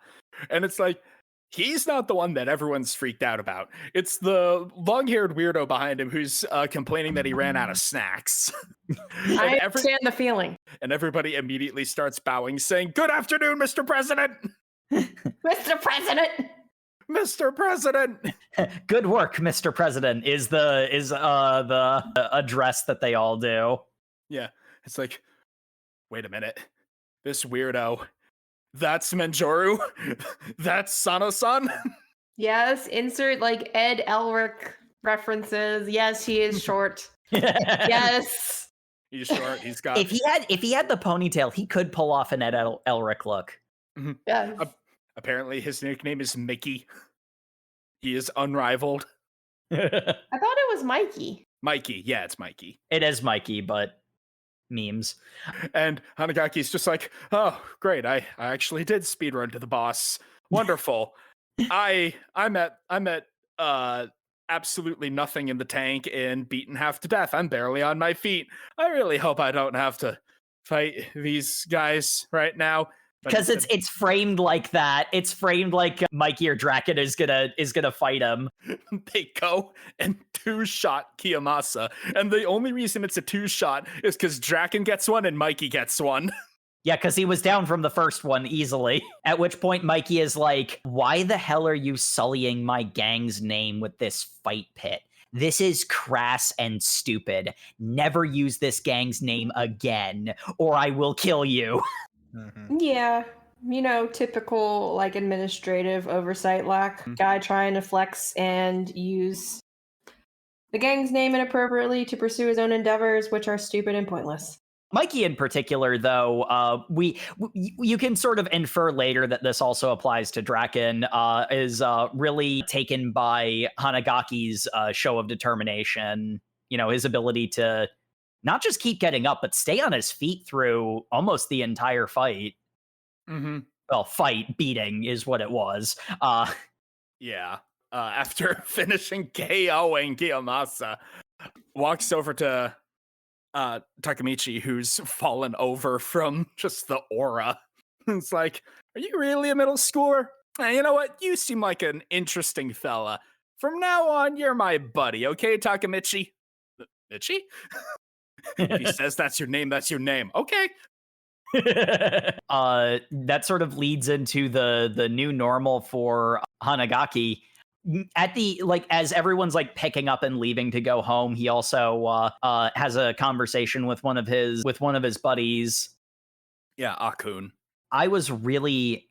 And it's like, he's not the one that everyone's freaked out about. It's the long-haired weirdo behind him who's complaining that he ran out of snacks. I understand the feeling. And everybody immediately starts bowing, saying, "Good afternoon, Mr. President!" Mr. President! Mr. President! Good work, Mr. President, is the address that they all do. Yeah. It's like, wait a minute. This weirdo... That's Manjoru. That's Sano-san. Yes, insert like Ed Elric references. Yes, he is short. Yes. He's short. He's got. If he had the ponytail, he could pull off an Ed Elric look. Mm-hmm. Yes. Apparently, his nickname is Mickey. He is unrivaled. I thought it was Mikey. Mikey, yeah, it's Mikey. It is Mikey, but memes. And Hanagaki's just like, oh, great! I actually did speedrun to the boss. Wonderful. I'm at absolutely nothing in the tank and beaten half to death. I'm barely on my feet. I really hope I don't have to fight these guys right now. Because it's framed like that. It's framed like Mikey or Draken is gonna fight him. They go and two-shot Kiyomasa, and the only reason it's a two-shot is because Draken gets one and Mikey gets one. Yeah, because he was down from the first one easily. At which point Mikey is like, "Why the hell are you sullying my gang's name with this fight pit? This is crass and stupid. Never use this gang's name again, or I will kill you." Mm-hmm. Yeah, typical like administrative oversight lack. Mm-hmm. Guy trying to flex and use the gang's name inappropriately to pursue his own endeavors, which are stupid and pointless. Mikey in particular, though, you can sort of infer later that this also applies to Draken, is really taken by Hanagaki's show of determination. His ability to not just keep getting up, but stay on his feet through almost the entire fight. Mm-hmm. Well, fight, beating is what it was. Yeah. After finishing KOing Kiyomasa, walks over to Takemichi, who's fallen over from just the aura. It's like, are you really a middle schooler? You know what? You seem like an interesting fella. From now on, you're my buddy, okay, Takemichi? Michi? If he says that's your name, that's your name. Okay. That sort of leads into the new normal for Hanagaki. At the as everyone's picking up and leaving to go home, he also has a conversation with one of his buddies. Yeah, Akun. I was really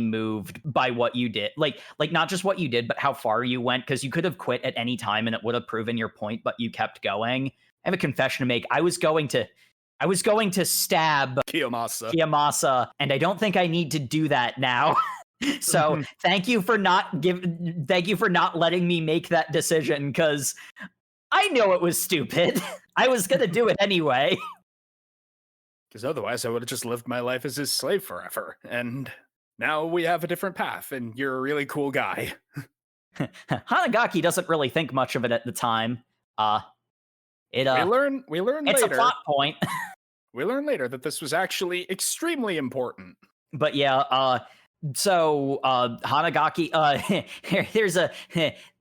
moved by what you did. Like not just what you did, but how far you went, because you could have quit at any time and it would have proven your point, but you kept going. I have a confession to make. I was going to stab Kiyomasa, and I don't think I need to do that now. So thank you for not letting me make that decision, because I know it was stupid. I was gonna do it anyway. Because otherwise I would have just lived my life as his slave forever. And now we have a different path, and you're a really cool guy. Hanagaki doesn't really think much of it at the time. We learn it's later. A plot point. We learn later that this was actually extremely important. But yeah, so Hanagaki,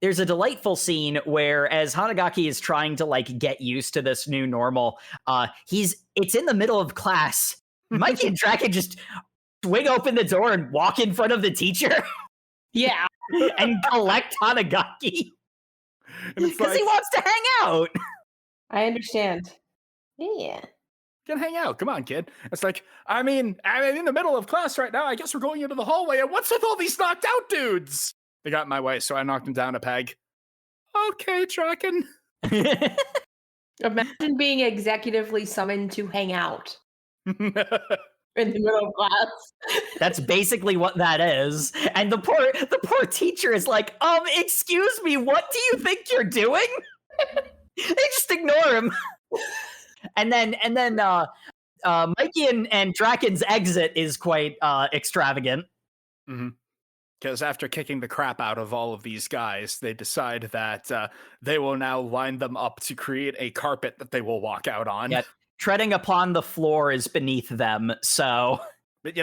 there's a delightful scene where, as Hanagaki is trying to get used to this new normal, it's in the middle of class. Mikey and Draken just swing open the door and walk in front of the teacher. Yeah. And collect Hanagaki. Because he wants to hang out. I understand. Yeah. Can hang out. Come on, kid. It's like, I'm in the middle of class right now. I guess we're going into the hallway. And what's with all these knocked out dudes? They got in my way, so I knocked them down a peg. Okay, Draken. Imagine being executively summoned to hang out in the middle of class. That's basically what that is. And the poor teacher is like, excuse me, what do you think you're doing? They just ignore him. And then Mikey and Draken's exit is quite extravagant. Because after kicking the crap out of all of these guys, they decide that they will now line them up to create a carpet that they will walk out on. Yeah, treading upon the floor is beneath them, so... But,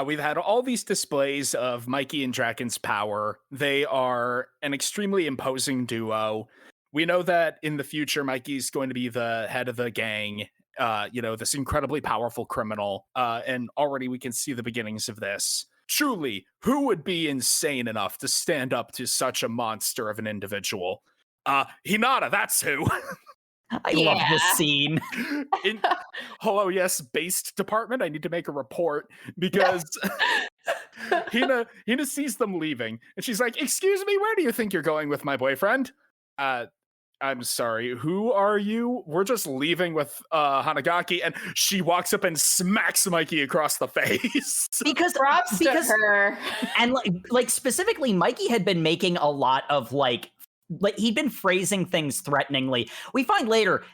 we've had all these displays of Mikey and Draken's power. They are an extremely imposing duo. We know that in the future, Mikey's going to be the head of the gang, this incredibly powerful criminal. And already we can see the beginnings of this. Truly, who would be insane enough to stand up to such a monster of an individual? Hinata, that's who. I love this scene. Hello, yes, based department. I need to make a report because Hina sees them leaving and she's like, "Excuse me, where do you think you're going with my boyfriend?" I'm sorry, who are you? We're just leaving with Hanagaki, and she walks up and smacks Mikey across the face. Because her. And specifically, Mikey had been making a lot of he'd been phrasing things threateningly. We find later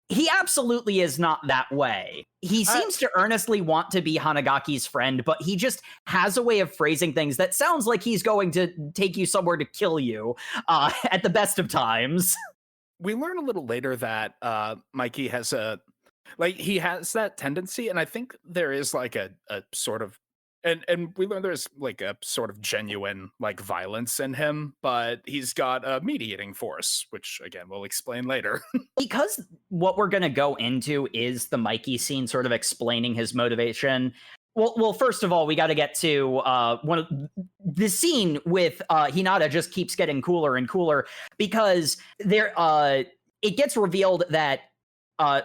he absolutely is not that way. He seems to earnestly want to be Hanagaki's friend, but he just has a way of phrasing things that sounds like he's going to take you somewhere to kill you at the best of times. We learn a little later that Mikey has he has that tendency, and I think there is a sort of, and we learn there's a sort of genuine violence in him, but he's got a mediating force, which again we'll explain later. Because what we're going to go into is the Mikey scene sort of explaining his motivation. Well, first of all, we got to get to one of the scene with Hinata just keeps getting cooler and cooler because it gets revealed that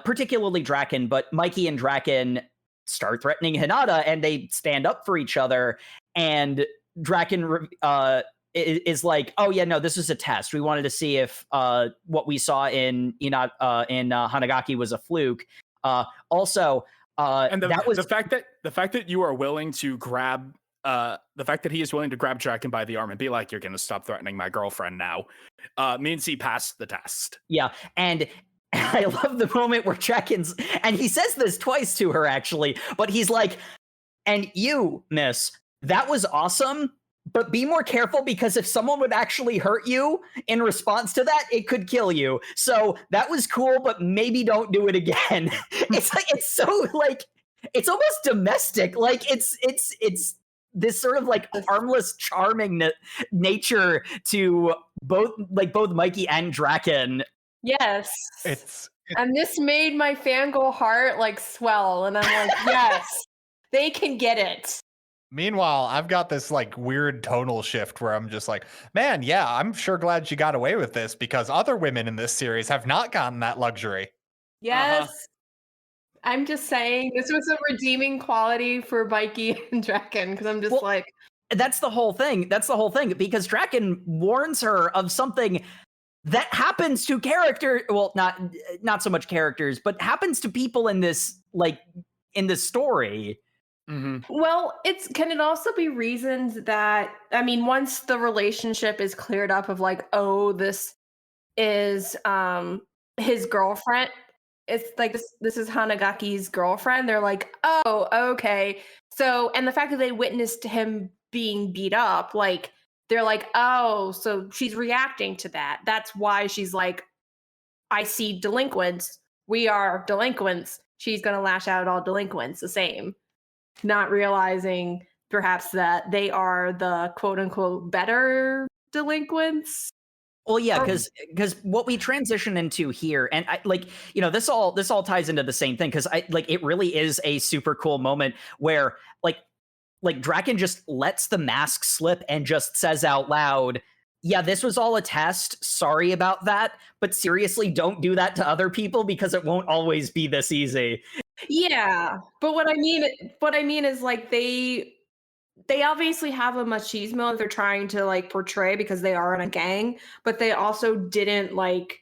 particularly Draken, but Mikey and Draken start threatening Hinata and they stand up for each other. And Draken is like, "Oh yeah, no, this is a test. We wanted to see if what we saw in Hanagaki was a fluke." Also. And the fact that you are willing to grab the fact that he is willing to grab Draken by the arm and be like, "You're gonna stop threatening my girlfriend now," means he passed the test. Yeah, and I love the moment where Draken's, and he says this twice to her actually, but he's like, And you, miss, that was awesome, but be more careful because if someone would actually hurt you in response to that, it could kill you. So that was cool, but maybe don't do it again. It's so like, it's almost domestic. Like it's this sort of like harmless, charming nature to both Mikey and Draken. Yes. It's And this made my fangirl heart like swell. And I'm like, yes, they can get it. Meanwhile, I've got this like weird tonal shift where I'm just like, man, yeah, I'm sure glad she got away with this because other women in this series have not gotten that luxury. Yes. I'm just saying this was a redeeming quality for Mikey and Draken because I'm just like, that's the whole thing. Because Draken warns her of something that happens to not so much characters, but happens to people in this story. Mm-hmm. well, can it also be reasons that, I mean, once the relationship is cleared up of like, oh, this is his girlfriend. It's like this is Hanagaki's girlfriend. They're like, oh, okay. So, and the fact that they witnessed him being beat up, like, they're like, oh, so she's reacting to that. That's why she's like, I see delinquents. We are delinquents. She's going to lash out at all delinquents the same. Not realizing perhaps that they are the quote unquote better delinquents. Well, yeah, because what we transition into here, and this all ties into the same thing because it really is a super cool moment where like Draken just lets the mask slip and just says out loud, yeah, this was all a test. Sorry about that, but seriously, don't do that to other people because it won't always be this easy. Yeah, but what I mean is like they obviously have a machismo that they're trying to like portray because they are in a gang, but they also didn't like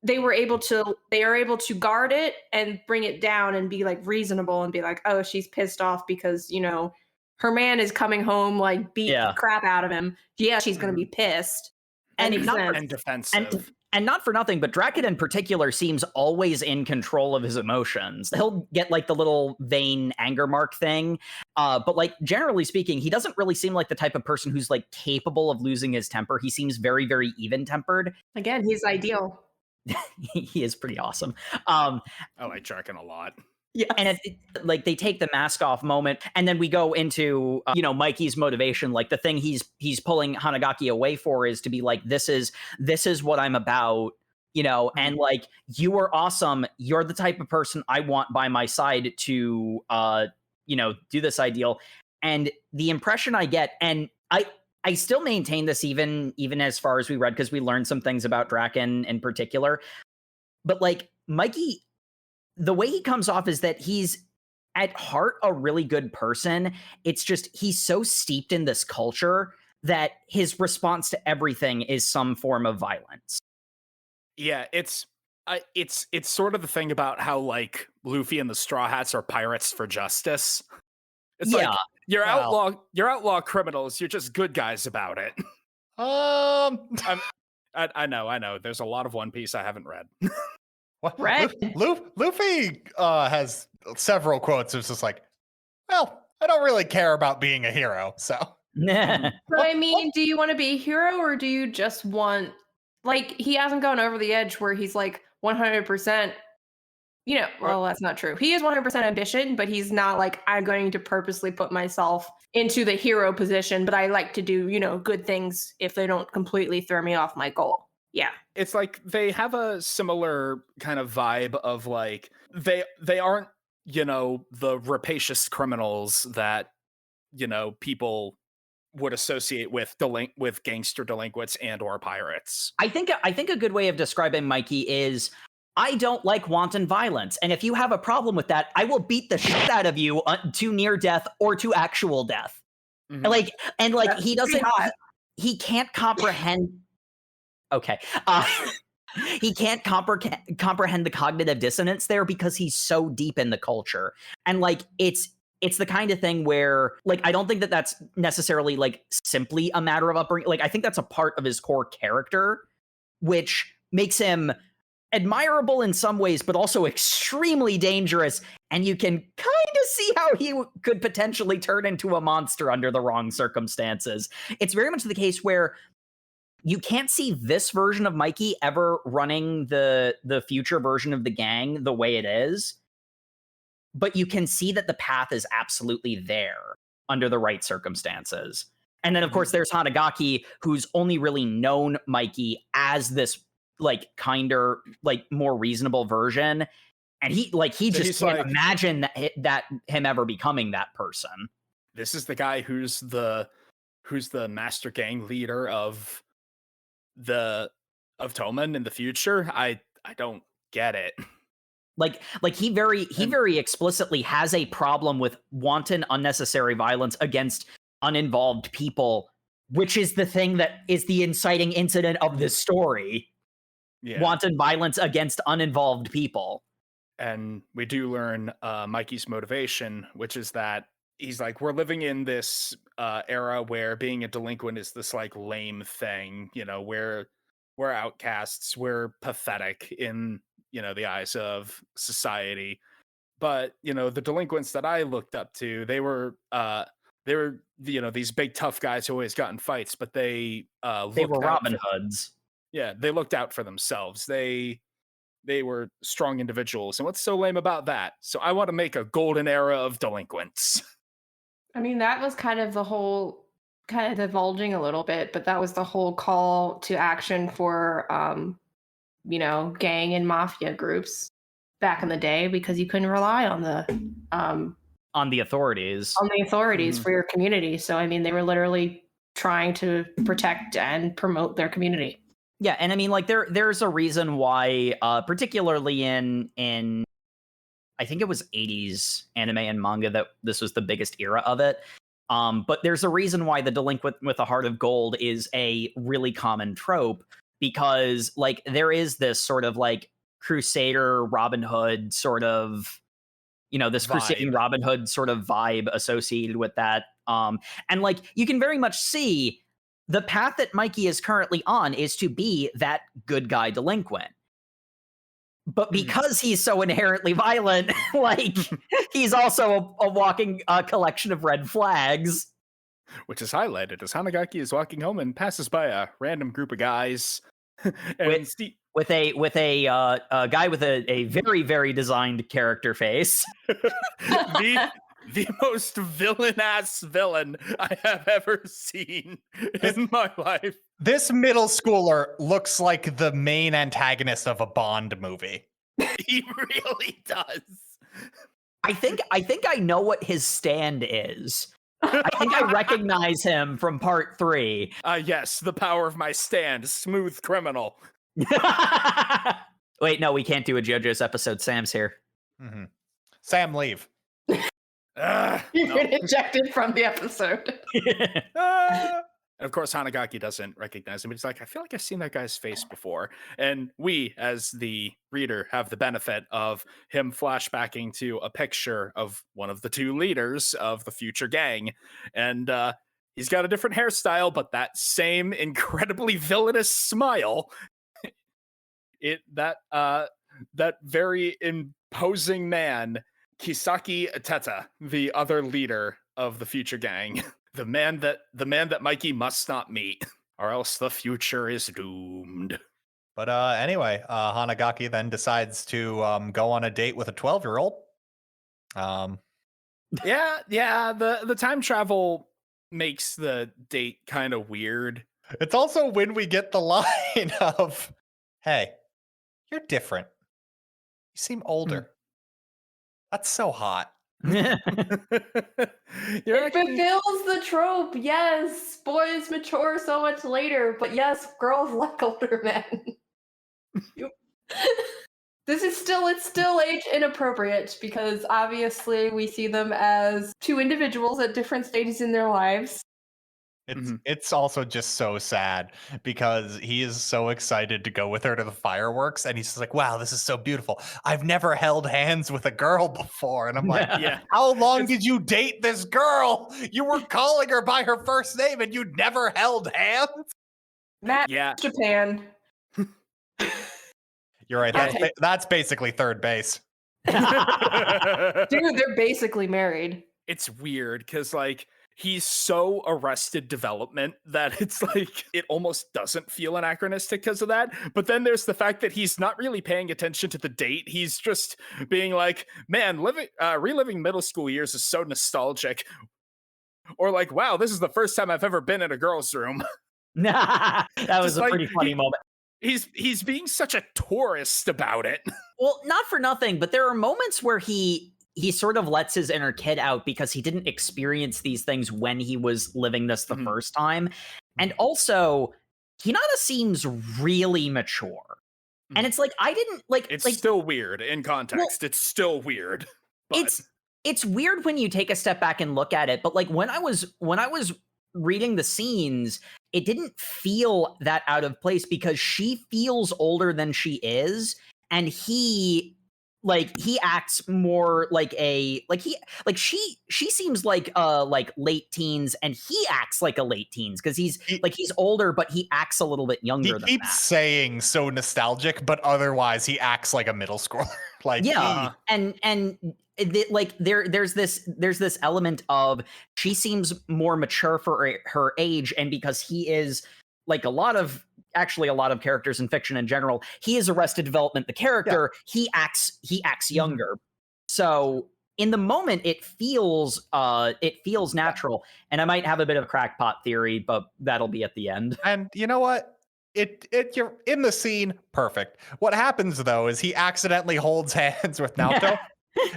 they are able to guard it and bring it down and be like reasonable and be like, oh, she's pissed off because, you know, her man is coming home like beat the crap out of him. Yeah, she's going to be pissed. And defensive. And not for nothing, but Draken in particular seems always in control of his emotions. He'll get like the little vain anger mark thing. But like generally speaking, he doesn't really seem like the type of person who's like capable of losing his temper. He seems very, very even tempered. Again, he's ideal. He is pretty awesome. I like Draken a lot. Yeah, and like they take the mask off moment, and then we go into Mikey's motivation. Like the thing he's pulling Hanagaki away for is to be like, this is what I'm about, and like you are awesome. You're the type of person I want by my side to do this ideal. And the impression I get, and I still maintain this even as far as we read because we learned some things about Draken in particular, but like Mikey. The way he comes off is that he's at heart a really good person. It's just he's so steeped in this culture that his response to everything is some form of violence. Yeah, it's sort of the thing about how like Luffy and the Straw Hats are pirates for justice. It's like you're outlaw criminals. You're just good guys about it. I know. There's a lot of One Piece I haven't read. What? Right. Luffy has several quotes. It's just like, well, I don't really care about being a hero, so. Nah. But I mean, do you want to be a hero or do you just want, like, he hasn't gone over the edge where he's like 100%, well, that's not true. He is 100% ambition, but he's not like, I'm going to purposely put myself into the hero position, but I like to do, good things if they don't completely throw me off my goal. Yeah. It's like they have a similar kind of vibe of like they aren't, the rapacious criminals that, people would associate with gangster delinquents and or pirates. I think a good way of describing Mikey is I don't like wanton violence. And if you have a problem with that, I will beat the shit out of you to near death or to actual death. Mm-hmm. That's he doesn't he can't comprehend. Okay. He can't comprehend the cognitive dissonance there because he's so deep in the culture. And like it's the kind of thing where like I don't think that that's necessarily like simply a matter of upbringing. Like I think that's a part of his core character, which makes him admirable in some ways, but also extremely dangerous. And you can kind of see how how he could potentially turn into a monster under the wrong circumstances. It's very much the case where you can't see this version of Mikey ever running the future version of the gang the way it is, but you can see that the path is absolutely there under the right circumstances. And then, of course, there's Hanagaki, who's only really known Mikey as this, like, kinder, like, more reasonable version. And he just can't imagine that him ever becoming that person. This is the guy who's the master gang leader of Toman in the future. I don't get it. Like he very explicitly has a problem with wanton, unnecessary violence against uninvolved people, which is the thing that is the inciting incident of this story. Yeah. Wanton violence against uninvolved people. And we do learn Mikey's motivation, which is that he's like, we're living in this era where being a delinquent is this like lame thing, you know, where we're outcasts, we're pathetic in, you know, the eyes of society. But, you know, the delinquents that I looked up to, they were you know, these big tough guys who always got in fights, but they were Robin Hoods. Yeah, they looked out for themselves. They were strong individuals. And what's so lame about that? So I want to make a golden era of delinquents. I mean, that was kind of the whole, kind of divulging a little bit, but that was the whole call to action for, you know, gang and mafia groups back in the day, because you couldn't rely on the authorities. On the authorities for your community. So, I mean, they were literally trying to protect and promote their community. Yeah, and I mean, like, there's a reason why, particularly in I think it was 80s anime and manga, that this was the biggest era of it. But there's a reason why the delinquent with a heart of gold is a really common trope, because, like, there is this sort of, like, Crusader Robin Hood sort of, you know, this crusading Robin Hood sort of vibe associated with that. And, like, you can very much see the path that Mikey is currently on is to be that good guy delinquent. But because he's so inherently violent, like, he's also a walking collection of red flags. Which is highlighted as Hanagaki is walking home and passes by a random group of guys. And with a guy with a very, very designed character face. The most villain-ass villain I have ever seen in my life. This middle schooler looks like the main antagonist of a Bond movie. He really does. I think I know what his stand is. I think I recognize him from part 3. Yes, the power of my stand, smooth criminal. Wait, no, we can't do a JoJo's episode. Sam's here. Mm-hmm. Sam, leave. You've been ejected from the episode. And of course, Hanagaki doesn't recognize him. He's like, I feel like I've seen that guy's face before. And we, as the reader, have the benefit of him flashbacking to a picture of one of the 2 leaders of the future gang. And he's got a different hairstyle, but that same incredibly villainous smile. That very imposing man, Kisaki Teta, the other leader of the future gang. The man that Mikey must not meet, or else the future is doomed. But anyway, Hanagaki then decides to go on a date with a 12-year-old. Yeah, the time travel makes the date kind of weird. It's also when we get the line of, hey, you're different. You seem older. That's so hot. It fulfills the trope. Yes, boys mature so much later, but yes, girls like older men. It's still age inappropriate, because obviously we see them as 2 individuals at different stages in their lives. It's also just so sad, because he is so excited to go with her to the fireworks, and he's just like, wow, this is so beautiful. I've never held hands with a girl before. And I'm like, yeah. How long did you date this girl? You were calling her by her first name and you'd never held hands? Matt, Japan. You're right. That's basically third base. Dude, they're basically married. It's weird because like he's so arrested development that it's like it almost doesn't feel anachronistic because of that. But then there's the fact that he's not really paying attention to the date. He's just being like, man, reliving middle school years is so nostalgic. Or like, wow, this is the first time I've ever been in a girl's room. That was a pretty funny moment. He's being such a tourist about it. Well, not for nothing, but there are moments where he sort of lets his inner kid out because he didn't experience these things when he was living this the first time. And also, Hinata seems really mature. And it's like, I didn't like... It's like, still weird in context. Well, it's still weird. But... It's weird when you take a step back and look at it, but like when I was reading the scenes, it didn't feel that out of place because she feels older than she is, and he acts more like she seems like late teens, and he acts like a late teens because he's older, but he acts a little bit younger than that. He keeps saying so nostalgic, but otherwise he acts like a middle schooler. There's this element of she seems more mature for her age, and because he is like a lot of characters in fiction in general, he is Arrested Development. The character, he acts younger. So in the moment, it feels natural. And I might have a bit of crackpot theory, but that'll be at the end. And you know what? You're in the scene, perfect. What happens though is he accidentally holds hands with Naoto.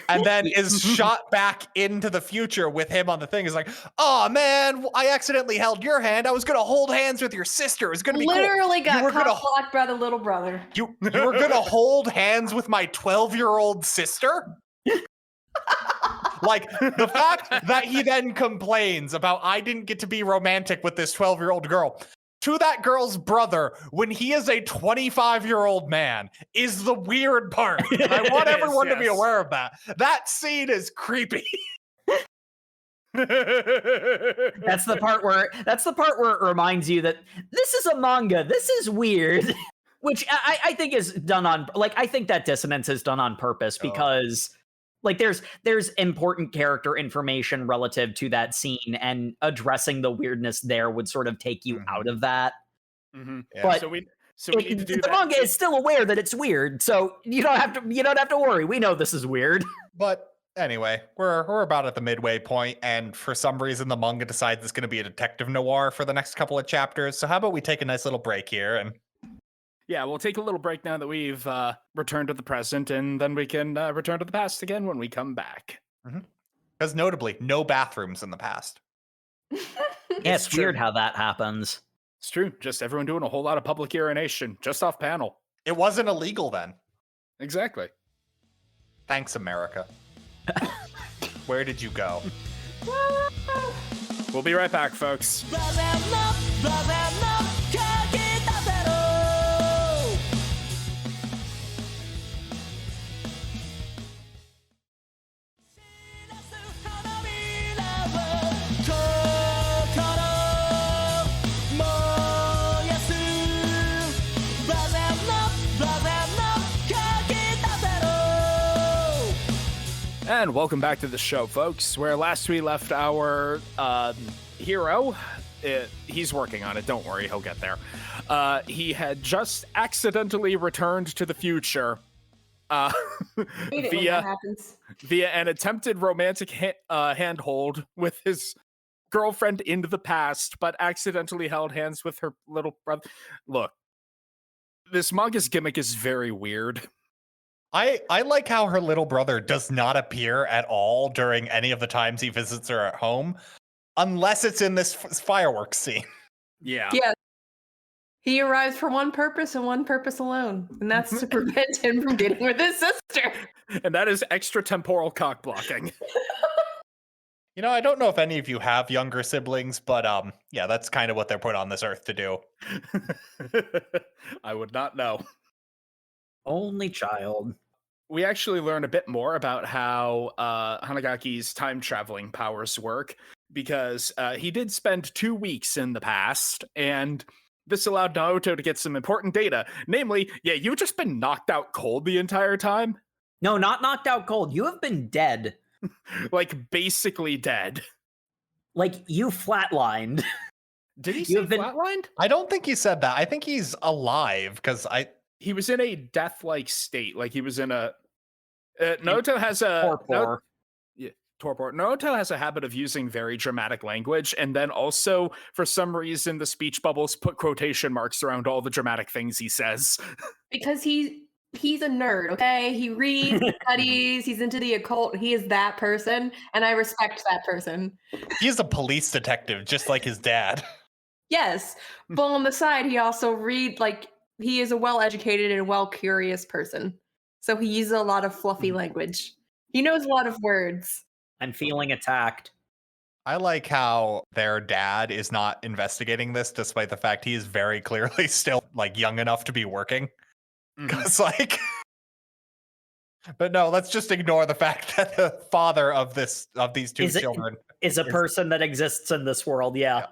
And then is shot back into the future with him on the thing. Is like, oh man, I accidentally held your hand. I was gonna hold hands with your sister. It was gonna be literally cool. got cock-blocked by the little brother. You were gonna hold hands with my 12-year-old sister? Like the fact that he then complains about I didn't get to be romantic with this 12-year-old girl to that girl's brother when he is a 25-year-old man is the weird part. And I want everyone to be aware of that. That scene is creepy. That's the part where it reminds you that this is a manga. This is weird. Which I think is done on, like, I think that dissonance is done on purpose because like there's important character information relative to that scene, and addressing the weirdness there would sort of take you out of that. Yeah. But so we need to do the manga is still aware that it's weird, so you don't have to worry. We know this is weird. But anyway, we're about at the midway point, and for some reason the manga decides it's going to be a detective noir for the next couple of chapters. So how about we take a nice little break here and... Yeah, we'll take a little break now that we've returned to the present, and then we can return to the past again when we come back. Because notably, no bathrooms in the past. Yeah, it's weird how that happens. It's true. Just everyone doing a whole lot of public urination, just off panel. It wasn't illegal then. Exactly. Thanks, America. Where did you go? We'll be right back, folks. And welcome back to the show, folks, where last we left our hero. He's working on it. Don't worry, he'll get there. He had just accidentally returned to the future via an attempted romantic handhold with his girlfriend into the past, but accidentally held hands with her little brother. Look, this manga's gimmick is very weird. I like how her little brother does not appear at all during any of the times he visits her at home, unless it's in this fireworks scene. Yeah. Yeah. He arrives for one purpose and one purpose alone, and that's to prevent him from getting with his sister. And that is extratemporal cock blocking. You know, I don't know if any of you have younger siblings, but yeah, that's kind of what they're put on this earth to do. I would not know. Only child. We actually learn a bit more about how Hanagaki's time traveling powers work, because he did spend 2 weeks in the past, and this allowed Naoto to get some important data. Namely, yeah, you've just been knocked out cold the entire time. No, not knocked out cold. You have been dead. Like, basically dead. Like, you flatlined. Did he You say have been- flatlined? I don't think he said that. I think he's alive because He was in a death-like state. Like, he was in a... Naruto has a... Torpor. Torpor. Naruto has a habit of using very dramatic language, and then also, for some reason, the speech bubbles put quotation marks around all the dramatic things he says. Because he's a nerd, okay? He reads, studies, he's into the occult. He is that person, and I respect that person. he's a police detective, just like his dad. Yes, but on the side, he also he is a well-educated and well-curious person. So he uses a lot of fluffy language. He knows a lot of words. I'm feeling attacked. I like how their dad is not investigating this, despite the fact he is very clearly still like young enough to be working. Because like, but no, let's just ignore the fact that the father of these two children is a person that exists in this world. Yeah.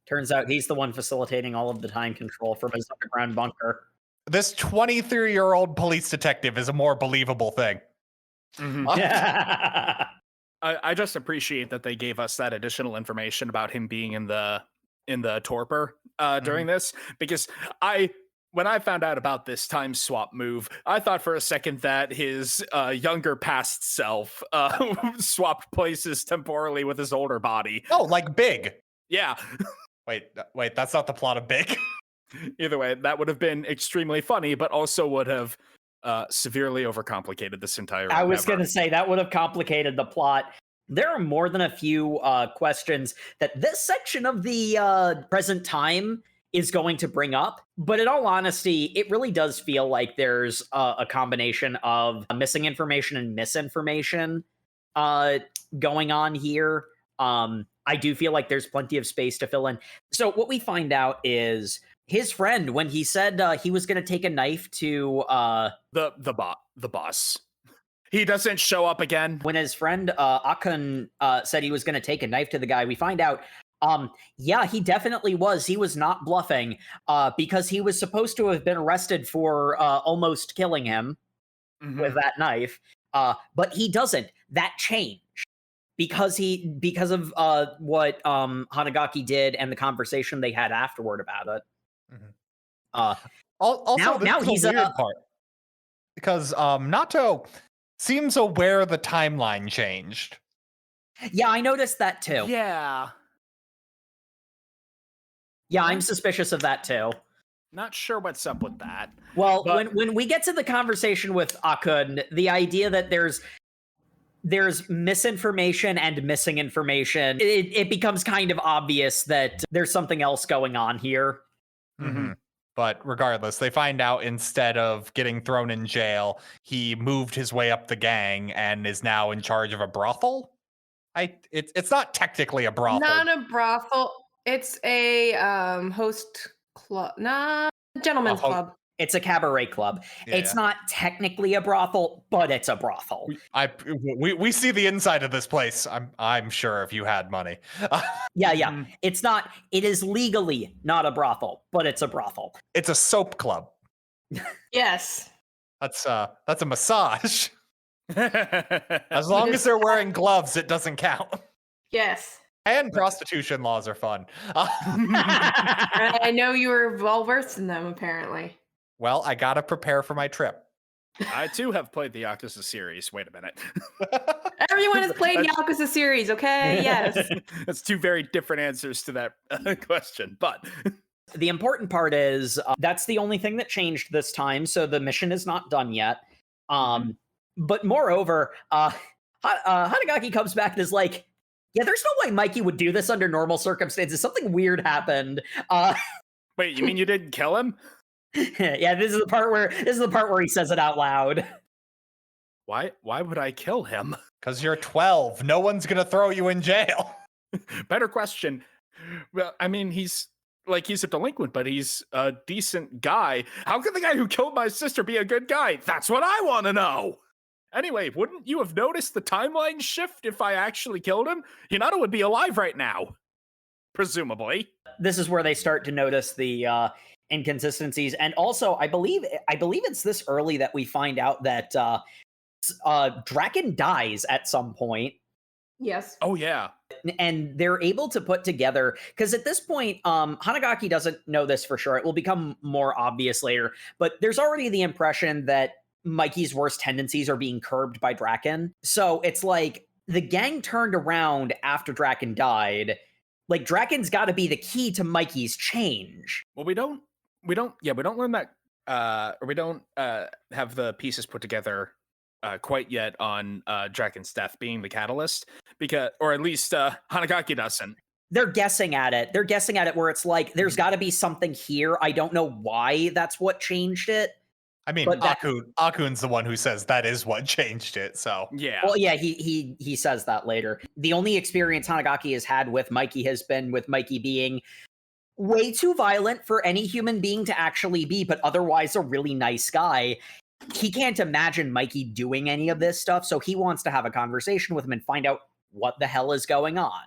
Turns out he's the one facilitating all of the time control from his underground bunker. This 23-year-old police detective is a more believable thing. I just appreciate that they gave us that additional information about him being in the torpor during this, because when I found out about this time swap move, I thought for a second that his younger past self swapped places temporarily with his older body. Oh, like Big. Yeah. Wait, that's not the plot of Big. Either way, that would have been extremely funny, but also would have severely overcomplicated this entire I was going to say that would have complicated the plot. There are more than a few questions that this section of the present time is going to bring up, but in all honesty, it really does feel like there's a combination of missing information and misinformation going on here. I do feel like there's plenty of space to fill in. So what we find out is his friend, when he said he was going to take a knife to the boss, he doesn't show up again. When his friend Akun said he was going to take a knife to the guy, we find out, yeah, he definitely was. He was not bluffing because he was supposed to have been arrested for almost killing him with that knife, but he doesn't. That changed because of what Hanagaki did and the conversation they had afterward about it. Also, now this is he's a weird part because Nato seems aware the timeline changed. Yeah, I noticed that too. Yeah, I'm suspicious of that too. Not sure what's up with that. Well, when we get to the conversation with Akun, the idea that there's misinformation and missing information, it becomes kind of obvious that there's something else going on here. But regardless, they find out instead of getting thrown in jail, he moved his way up the gang and is now in charge of a brothel. It's not technically a brothel. Not a brothel. It's a host club. Nah, gentleman's club. It's a cabaret club. Yeah. It's not technically a brothel, but it's a brothel. We see the inside of this place. I'm sure if you had money. Yeah. It's not. It is legally not a brothel, but it's a brothel. It's a soap club. Yes. That's a massage. As long as they're wearing gloves, it doesn't count. Yes. And prostitution laws are fun. I know you were well versed in them, apparently. Well, I gotta prepare for my trip. I too have played the Yakuza series. Wait a minute. Everyone has played Yakuza series, okay? Yes. That's two very different answers to that question, but the important part is that's the only thing that changed this time, so the mission is not done yet. But moreover, Hanagaki comes back and is like, yeah, there's no way Mikey would do this under normal circumstances. Something weird happened. Wait, you mean you didn't kill him? Yeah, this is the part where he says it out loud. Why would I kill him? Because you're 12. No one's gonna throw you in jail. Better question. Well, I mean, he's a delinquent, but he's a decent guy. How can the guy who killed my sister be a good guy? That's what I want to know. Anyway, wouldn't you have noticed the timeline shift if I actually killed him? Hinata would be alive right now. Presumably. This is where they start to notice the inconsistencies. And also, I believe it's this early that we find out that Draken dies at some point. Yes. Oh yeah. And they're able to put together, because at this point, Hanagaki doesn't know this for sure. It will become more obvious later, but there's already the impression that Mikey's worst tendencies are being curbed by Draken. So it's like the gang turned around after Draken died. Like, Draken's got to be the key to Mikey's change. Well, we don't learn that, or we don't have the pieces put together quite yet on Draken's death being the catalyst, because, or at least Hanagaki doesn't. They're guessing at it. They're guessing at it where it's like, there's got to be something here. I don't know why that's what changed it. I mean, Akun's the one who says that is what changed it, so. Yeah. Well, yeah, he says that later. The only experience Hanagaki has had with Mikey has been with Mikey being way too violent for any human being to actually be, but otherwise a really nice guy. He can't imagine Mikey doing any of this stuff, so he wants to have a conversation with him and find out what the hell is going on.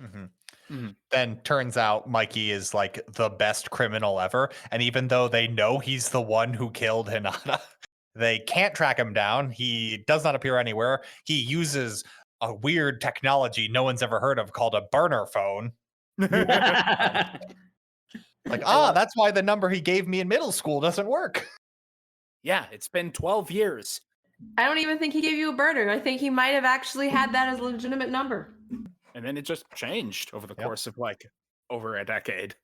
Mm-hmm. Mm-hmm. Then turns out Mikey is like the best criminal ever, and even though they know he's the one who killed Hinata, they can't track him down. He does not appear anywhere. He uses a weird technology no one's ever heard of called a burner phone. Like, that's why the number he gave me in middle school doesn't work. Yeah, it's been 12 years. I don't even think he gave you a burner. I think he might have actually had that as a legitimate number. And then it just changed over the course of like over a decade.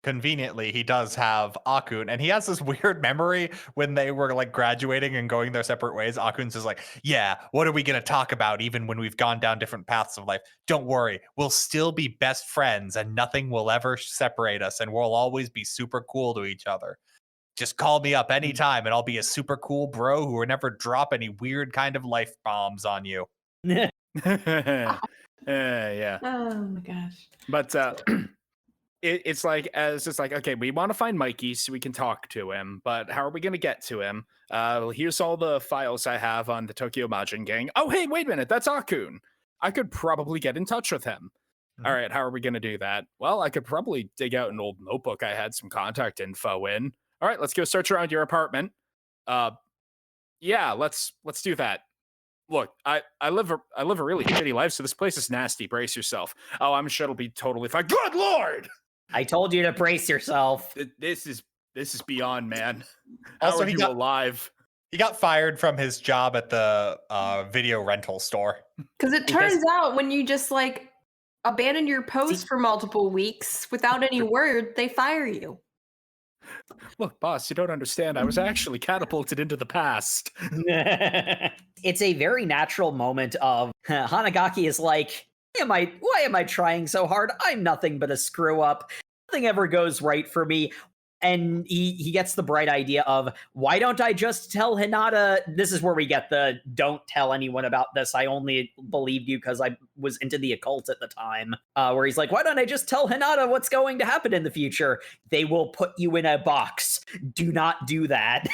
Conveniently, he does have Akun, and he has this weird memory when they were like graduating and going their separate ways. Akun's just like, yeah, what are we going to talk about even when we've gone down different paths of life? Don't worry, we'll still be best friends and nothing will ever separate us, and we'll always be super cool to each other. Just call me up anytime and I'll be a super cool bro who will never drop any weird kind of life bombs on you. Yeah. Oh my gosh. But it's like, okay, we want to find Mikey so we can talk to him, but how are we going to get to him? Here's all the files I have on the Tokyo Majin gang. Oh, hey, wait a minute, that's Akun. I could probably get in touch with him. Mm-hmm. All right, how are we going to do that? Well, I could probably dig out an old notebook I had some contact info in. All right, let's go search around your apartment. Yeah, let's do that. Look, I live a really shitty life, so this place is nasty. Brace yourself. Oh, I'm sure it'll be totally fine. Good Lord! I told you to brace yourself. This is beyond, man. Also, how are you alive? He got fired from his job at the video rental store. Because it turns out when you just like abandon your post for multiple weeks without any word, they fire you. Look, boss, you don't understand. I was actually catapulted into the past. It's a very natural moment of Hanagaki is like, why am I trying so hard? I'm nothing but a screw up. Nothing ever goes right for me. And he gets the bright idea of, why don't I just tell Hinata? This is where we get the don't tell anyone about this. I only believed you because I was into the occult at the time. Where he's like, why don't I just tell Hinata what's going to happen in the future? They will put you in a box. Do not do that.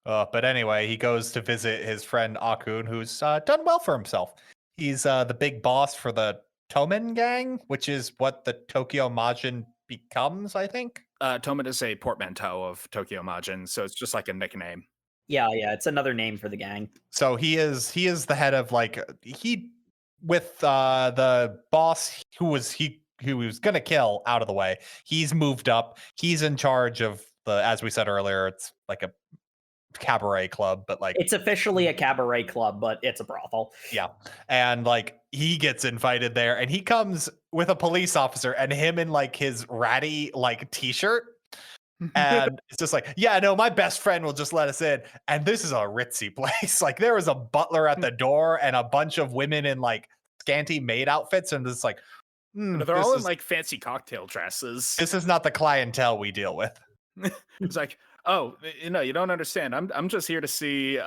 But anyway, he goes to visit his friend Akun, who's done well for himself. He's the big boss for the Toman gang, which is what the Tokyo Majin becomes, I think. Toman is a portmanteau of Tokyo Majin, so it's just like a nickname. Yeah, it's another name for the gang. So he is the head of like with the boss who was gonna kill out of the way. He's moved up. He's in charge of as we said earlier, it's like a cabaret club, but like it's officially a cabaret club, but it's a brothel. Yeah. And like he gets invited there and he comes with a police officer and him in like his ratty like t-shirt. And it's just like, yeah, no, my best friend will just let us in. And this is a ritzy place. Like there was a butler at the door and a bunch of women in like scanty maid outfits. And it's like, they're all in like fancy cocktail dresses. This is not the clientele we deal with. It's like, oh, you don't understand. I'm just here to see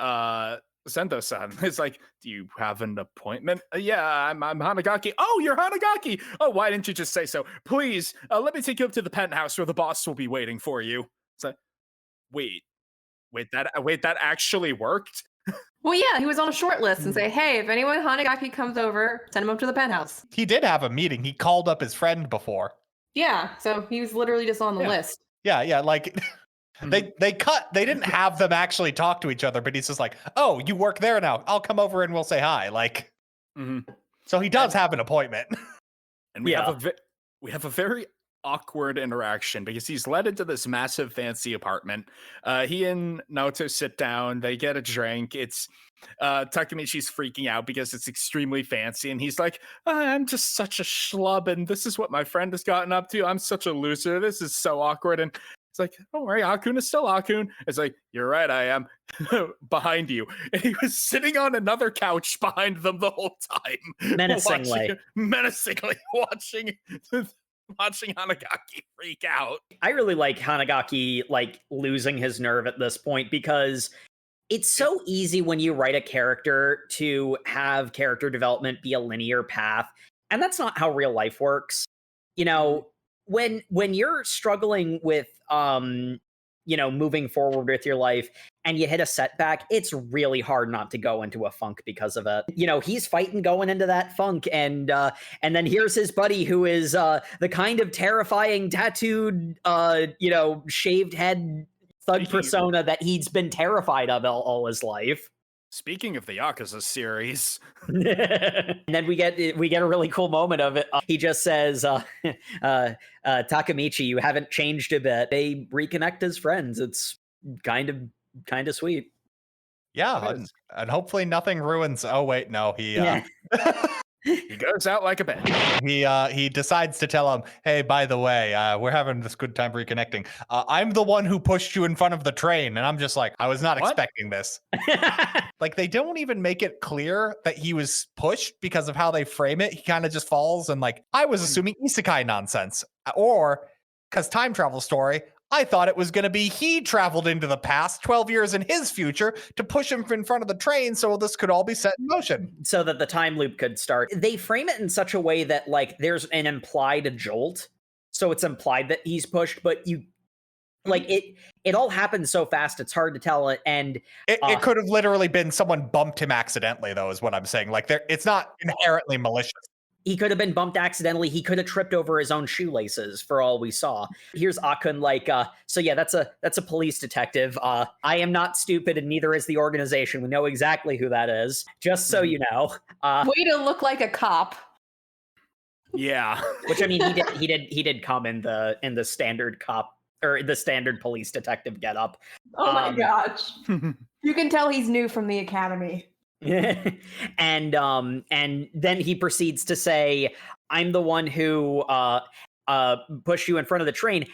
Sento-san. It's like, do you have an appointment? Yeah, I'm Hanagaki. Oh, you're Hanagaki. Oh, why didn't you just say so? Please, let me take you up to the penthouse where the boss will be waiting for you. It's like, wait, that actually worked? Well, yeah, he was on a short list and say, hey, if anyone Hanagaki comes over, send him up to the penthouse. He did have a meeting. He called up his friend before. Yeah, so he was literally just on the list. Yeah, like They didn't have them actually talk to each other, but he's just like, oh, you work there now. I'll come over and we'll say hi. Like, so he does have an appointment. And we have a very awkward interaction because he's led into this massive fancy apartment. He and Naoto sit down, they get a drink. It's Takemichi's freaking out because it's extremely fancy, and he's like, I'm just such a schlub, and this is what my friend has gotten up to. I'm such a loser. This is so awkward. And it's like, don't worry, Akun is still Akun. It's like, you're right, I am behind you. And he was sitting on another couch behind them the whole time. Menacingly watching Hanagaki freak out. I really like Hanagaki like losing his nerve at this point, because it's so easy when you write a character to have character development be a linear path, and that's not how real life works. You know, when you're struggling with moving forward with your life and you hit a setback, it's really hard not to go into a funk because of it. You know, he's fighting going into that funk, and then here's his buddy who is the kind of terrifying tattooed shaved head thug persona that he's been terrified of all his life. Speaking of the Yakuza series, and then we get a really cool moment of it. He just says, Takemichi, you haven't changed a bit. They reconnect as friends. It's kind of sweet. Yeah, and hopefully nothing ruins. Oh wait, no, he he goes out like a bat. He decides to tell him, hey, by the way, we're having this good time reconnecting. I'm the one who pushed you in front of the train. And I'm just like, I was not expecting this. Like, they don't even make it clear that he was pushed because of how they frame it. He kind of just falls, and like, I was assuming isekai nonsense, or because time travel story, I thought it was going to be he traveled into the past 12 years in his future to push him in front of the train so this could all be set in motion. So that the time loop could start. They frame it in such a way that, like, there's an implied jolt. So it's implied that he's pushed, but you, like, it all happens so fast, it's hard to tell it. And it could have literally been someone bumped him accidentally, though, is what I'm saying. Like, it's not inherently malicious. He could have been bumped accidentally. He could have tripped over his own shoelaces, for all we saw. Here's Akun like, so yeah, that's a police detective. I am not stupid, and neither is the organization. We know exactly who that is, just so you know. Way to look like a cop. Yeah. Which, I mean, he did come in the standard cop, or the standard police detective getup. Oh my gosh. You can tell he's new from the academy. And then he proceeds to say, I'm the one who pushed you in front of the train.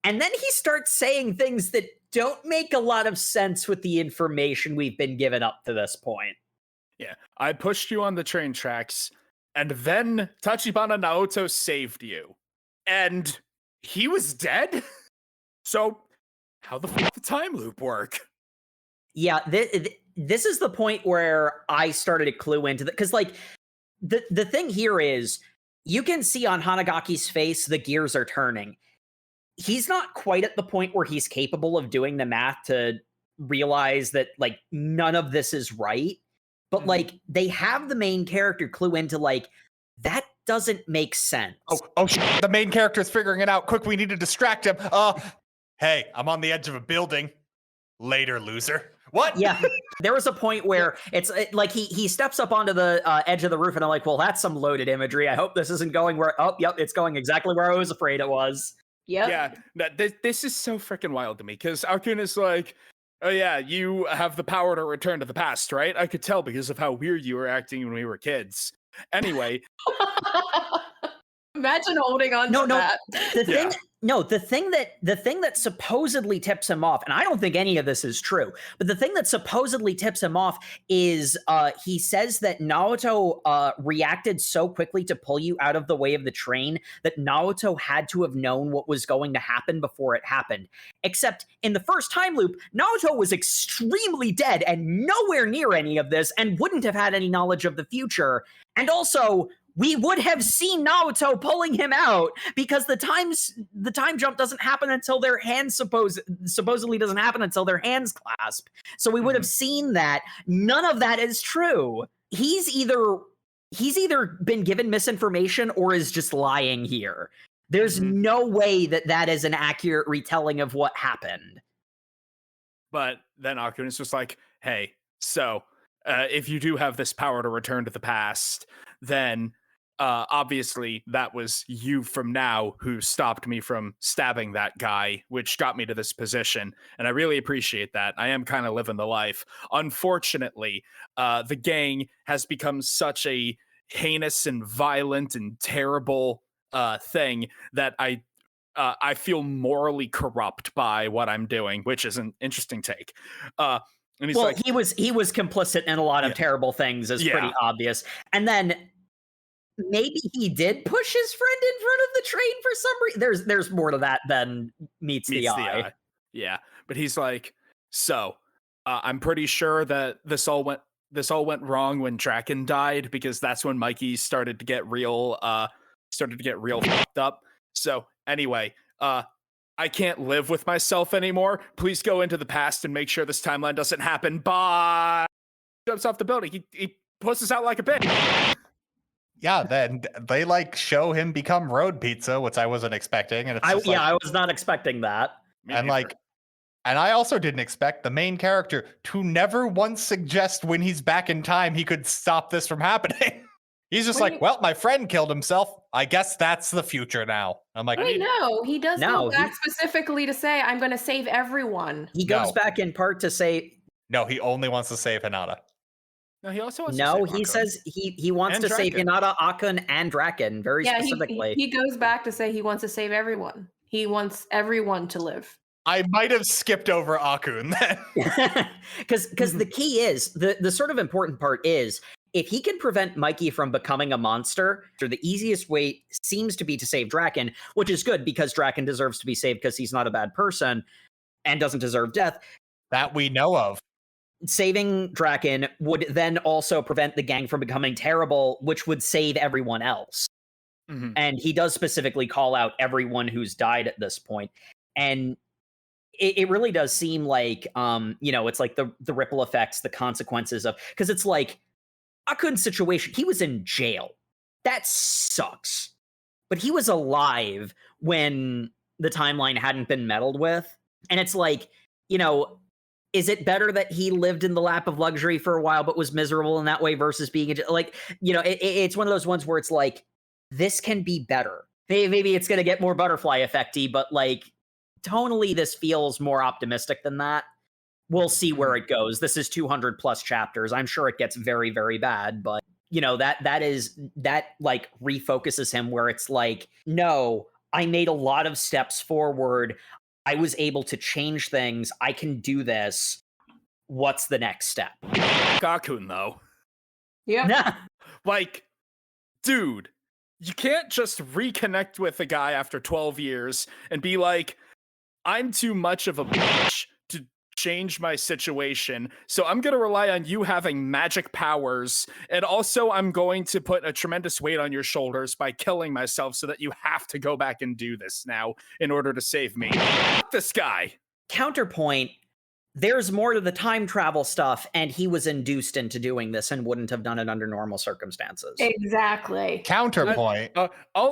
And then he starts saying things that don't make a lot of sense with the information we've been given up to this point. Yeah, I pushed you on the train tracks, and then Tachibana Naoto saved you. And he was dead? So how the fuck did the time loop work? Yeah, this is the point where I started to clue into because, like, the thing here is you can see on Hanagaki's face the gears are turning. He's not quite at the point where he's capable of doing the math to realize that, like, none of this is right. But like, they have the main character clue into, like, that doesn't make sense. Oh shit, the main character is figuring it out. Quick, we need to distract him. Hey, I'm on the edge of a building. Later, loser. What? Yeah, there was a point where it's like he steps up onto the edge of the roof, and I'm like, well, that's some loaded imagery. I hope this isn't going where. Oh, yep, it's going exactly where I was afraid it was. Yep. Yeah, this is so freaking wild to me because Akun is like, oh yeah, you have the power to return to the past, right? I could tell because of how weird you were acting when we were kids. Anyway. Imagine holding on to that. The thing that supposedly tips him off, and I don't think any of this is true, but the thing that supposedly tips him off is he says that Naoto reacted so quickly to pull you out of the way of the train that Naoto had to have known what was going to happen before it happened. Except in the first time loop, Naoto was extremely dead and nowhere near any of this and wouldn't have had any knowledge of the future. And also, we would have seen Naoto pulling him out because the time jump doesn't happen until their hands supposedly doesn't happen until their hands clasp. So we would have seen that. None of that is true. He's either been given misinformation or is just lying here. There's no way that is an accurate retelling of what happened. But then Akun is just like, hey, so if you do have this power to return to the past, then obviously that was you from now who stopped me from stabbing that guy, which got me to this position. And I really appreciate that. I am kind of living the life. Unfortunately, the gang has become such a heinous and violent and terrible thing that I feel morally corrupt by what I'm doing, which is an interesting take. And he's well, like, he was complicit in a lot of terrible things, is pretty obvious. And then maybe he did push his friend in front of the train for some reason. There's more to that than meets the eye. Yeah, but he's like, so I'm pretty sure that this all went wrong when Draken died, because that's when Mikey started to get real fucked up. So anyway, I can't live with myself anymore. Please go into the past and make sure this timeline doesn't happen. Bye. Jumps off the building. He pushes out like a bitch. Yeah, then they like show him become road pizza, which I wasn't expecting. And it's I was not expecting that. And I also didn't expect the main character to never once suggest when he's back in time he could stop this from happening. He's just well, my friend killed himself. I guess that's the future now. I'm like, wait, no, he does go back specifically to say, I'm going to save everyone. He goes back in part to say... No, he only wants to save Hinata. No, he also wants to save he Akun. Says he wants to save Hinata, Akun, and Draken, very specifically. He goes back to say he wants to save everyone. He wants everyone to live. I might have skipped over Akun then. Because the key is, the sort of important part is, if he can prevent Mikey from becoming a monster, the easiest way seems to be to save Draken, which is good because Draken deserves to be saved because he's not a bad person and doesn't deserve death. That we know of. Saving Draken would then also prevent the gang from becoming terrible, which would save everyone else. Mm-hmm. And he does specifically call out everyone who's died at this point. And it really does seem like, it's like the ripple effects, the consequences of, because it's like, Akun's situation, he was in jail. That sucks. But he was alive when the timeline hadn't been meddled with. And it's like, is it better that he lived in the lap of luxury for a while but was miserable in that way versus being it's one of those ones where it's like, this can be better. Maybe it's going to get more butterfly effecty, but like tonally this feels more optimistic than that. We'll see where it goes. This is 200 plus chapters. I'm sure it gets very, very bad, but that like refocuses him where it's like, no, I made a lot of steps forward. I was able to change things. I can do this. What's the next step? Akun, though. Yeah. Like, dude, you can't just reconnect with a guy after 12 years and be like, I'm too much of a bitch to change my situation, so I'm going to rely on you having magic powers, and also I'm going to put a tremendous weight on your shoulders by killing myself so that you have to go back and do this now in order to save me. Fuck this guy. Counterpoint, there's more to the time travel stuff, and he was induced into doing this and wouldn't have done it under normal circumstances. Exactly. Counterpoint,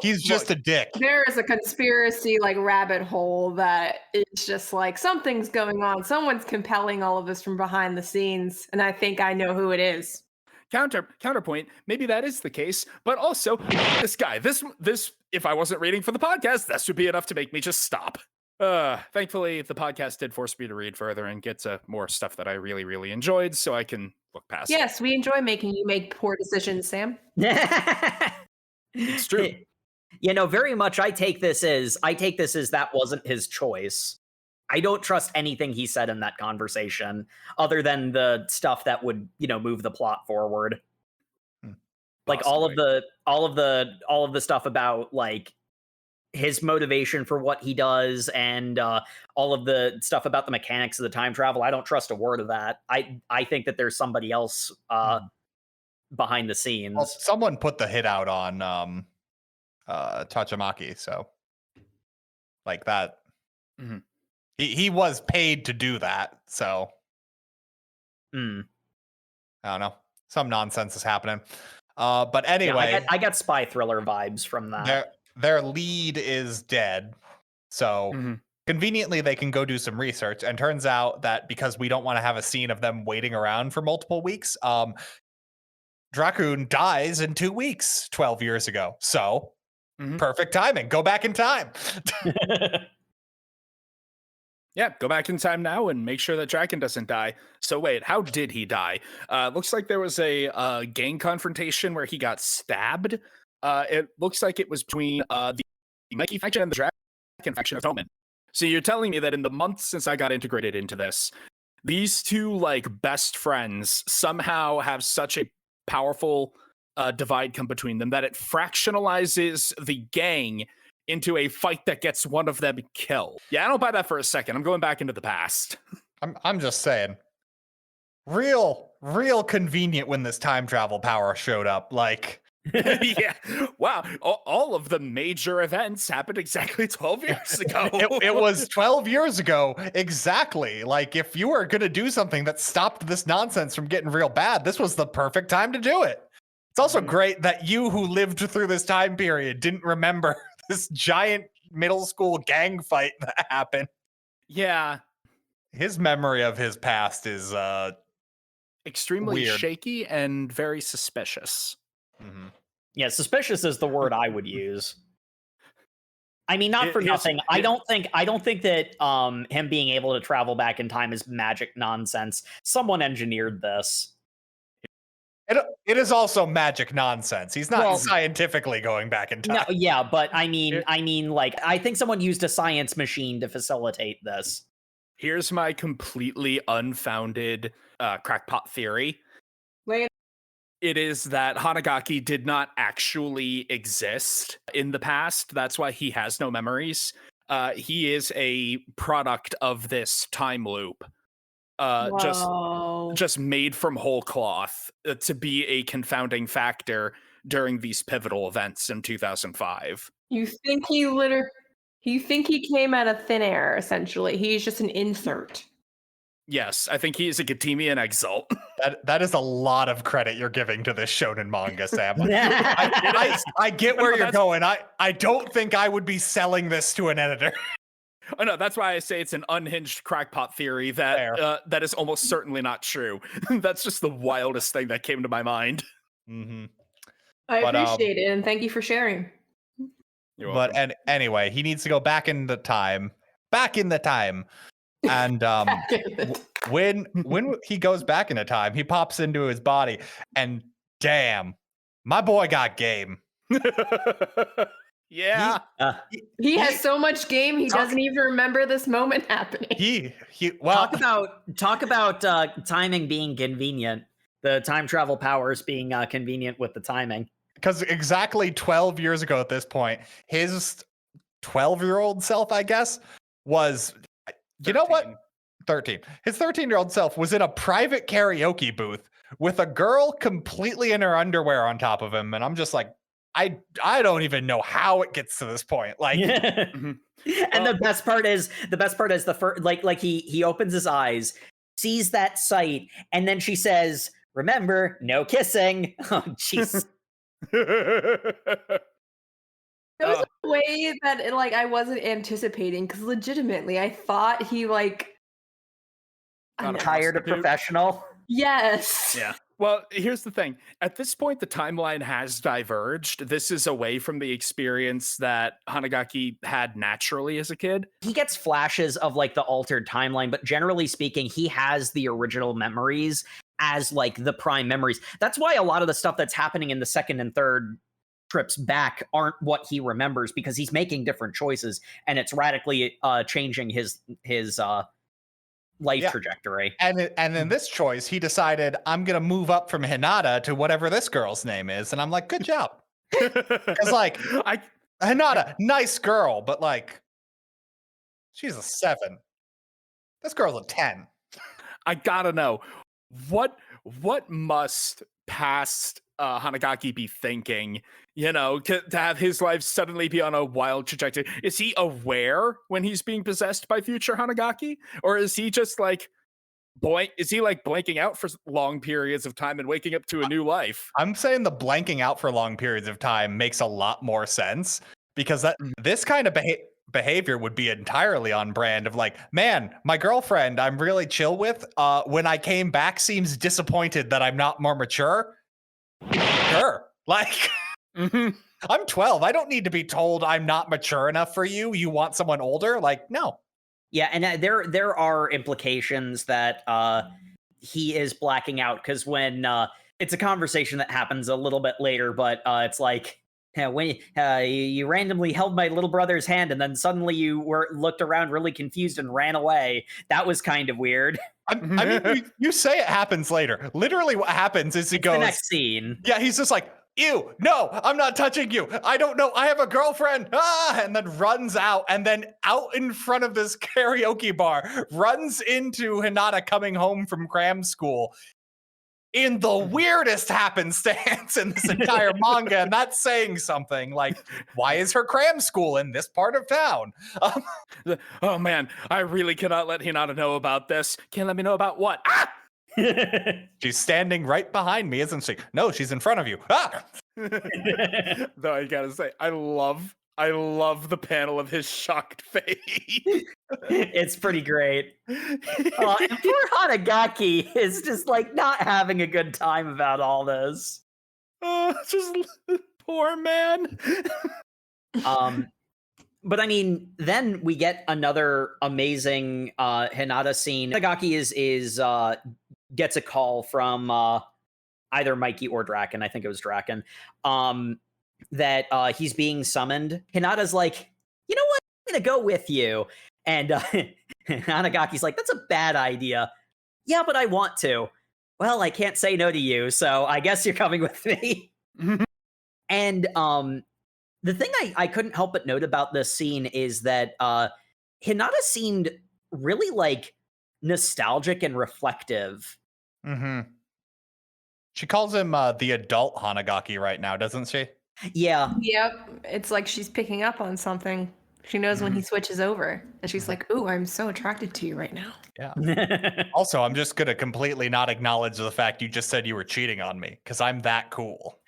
he's just a dick. There is a conspiracy like rabbit hole that it's just like something's going on. Someone's compelling all of this from behind the scenes, and I think I know who it is. Counterpoint, maybe that is the case, but also this guy, this if I wasn't reading for the podcast, this would be enough to make me just stop. Thankfully, the podcast did force me to read further and get to more stuff that I really, really enjoyed, so I can look past it. Yes, we enjoy making you make poor decisions, Sam. It's true. Very much I take this as that wasn't his choice. I don't trust anything he said in that conversation, other than the stuff that would, move the plot forward. Like all of the stuff about like his motivation for what he does and all of the stuff about the mechanics of the time travel. I don't trust a word of that. I think that there's somebody else behind the scenes. Well, someone put the hit out on Takemichi, so like that. Mm-hmm. He was paid to do that, so I don't know. Some nonsense is happening. But anyway, I got spy thriller vibes from that. Their lead is dead, so Conveniently, they can go do some research, and turns out that because we don't want to have a scene of them waiting around for multiple weeks, Dracun dies in 2 weeks 12 years ago. So, perfect timing. Go back in time. Yeah, go back in time now and make sure that Draken doesn't die. So wait, how did he die? Looks like there was a gang confrontation where he got stabbed. It looks like it was between the Mikey faction and the Draken faction of Toman. So you're telling me that in the months since I got integrated into this, these two like best friends somehow have such a powerful divide come between them that it fractionalizes the gang into a fight that gets one of them killed. Yeah, I don't buy that for a second. I'm going back into the past. I'm just saying. Real convenient when this time travel power showed up. Like, yeah. Wow. All of the major events happened exactly 12 years ago. It was 12 years ago. Exactly. Like, if you were going to do something that stopped this nonsense from getting real bad, this was the perfect time to do it. It's also great that you who lived through this time period didn't remember this giant middle school gang fight that happened. Yeah. His memory of his past is extremely weird. Shaky and very suspicious. Mm-hmm. Yeah, suspicious is the word I would use. I mean, not for nothing. I don't think that him being able to travel back in time is magic nonsense. Someone engineered this. It is also magic nonsense. He's not scientifically going back in time. No, yeah, but I mean, like, I think someone used a science machine to facilitate this. Here's my completely unfounded crackpot theory. Wait. It is that Hanagaki did not actually exist in the past. That's why he has no memories. He is a product of this time loop. Just made from whole cloth to be a confounding factor during these pivotal events in 2005. You think he came out of thin air, essentially. He's just an insert. Yes, I think he is a Gatemian exalt. That is a lot of credit you're giving to this shonen manga, Sam. I get where you're going. I don't think I would be selling this to an editor. Oh no, that's why I say it's an unhinged crackpot theory that that is almost certainly not true. That's just the wildest thing that came to my mind. Mm-hmm. I appreciate it, and thank you for sharing. But anyway, he needs to go back in the time, and when he goes back into time, he pops into his body, and damn, my boy got game. Yeah, he has so much game he doesn't even remember this moment happening. Talk about timing being convenient. The time travel powers being convenient with the timing. Because exactly 12 years ago at this point, his 12-year-old self, I guess, was 13. You know what? 13. His 13-year-old self was in a private karaoke booth with a girl completely in her underwear on top of him, and I'm just like, I don't even know how it gets to this point. Like, and the best part is the first, like he opens his eyes, sees that sight, and then she says, "Remember, no kissing." Oh, jeez. There was a way that I wasn't anticipating, because legitimately I thought he hired a professional. Yes. Yeah. Well, here's the thing. At this point, the timeline has diverged. This is away from the experience that Hanagaki had naturally as a kid. He gets flashes of the altered timeline, but generally speaking, he has the original memories as the prime memories. That's why a lot of the stuff that's happening in the second and third trips back aren't what he remembers, because he's making different choices, and it's radically changing his life trajectory. And in this choice, he decided, I'm going to move up from Hinata to whatever this girl's name is. And I'm like, good job. Because Hinata, nice girl, but she's a 7. This girl's a 10. I gotta know, what must past Hanagaki be thinking, to have his life suddenly be on a wild trajectory? Is he aware when he's being possessed by future Hanagaki? Or is he just blanking out for long periods of time and waking up to a new life? I'm saying the blanking out for long periods of time makes a lot more sense, because this kind of behavior would be entirely on brand of like, man, my girlfriend I'm really chill with, when I came back seems disappointed that I'm not more mature. Sure. Like, I'm 12. I don't need to be told I'm not mature enough for you. You want someone older? Like, no. Yeah, and there are implications that he is blacking out, because when it's a conversation that happens a little bit later, but it's like, when you randomly held my little brother's hand and then suddenly you looked around really confused and ran away. That was kind of weird. I mean, you say it happens later. Literally what happens is he goes... the next scene. Yeah, he's just like, ew, no, I'm not touching you. I don't know. I have a girlfriend. And then runs out, and then out in front of this karaoke bar, runs into Hinata coming home from cram school in the weirdest happenstance in this entire manga. And that's saying something. Like, why is her cram school in this part of town? Oh man, I really cannot let Hinata know about this. Can't let me know about what? Ah! She's standing right behind me, isn't she? No, she's in front of you. Ah! Though I gotta say, I love the panel of his shocked face. It's pretty great. And poor Hanagaki is just like not having a good time about all this. Just poor man. But I mean, then we get another amazing Hinata scene. Hanagaki is gets a call from either Mikey or Draken. I think it was Draken. That he's being summoned. Hinata's like, you know what? I'm gonna go with you. And Hanagaki's like, that's a bad idea. Yeah, but I want to. Well, I can't say no to you, so I guess you're coming with me. And the thing I couldn't help but note about this scene is that Hinata seemed really like nostalgic and reflective. Mm-hmm. She calls him the adult Hanagaki right now, doesn't she? Yeah. Yep. It's like she's picking up on something. She knows when he switches over. And she's like, ooh, I'm so attracted to you right now. Yeah. Also, I'm just going to completely not acknowledge the fact you just said you were cheating on me, because I'm that cool.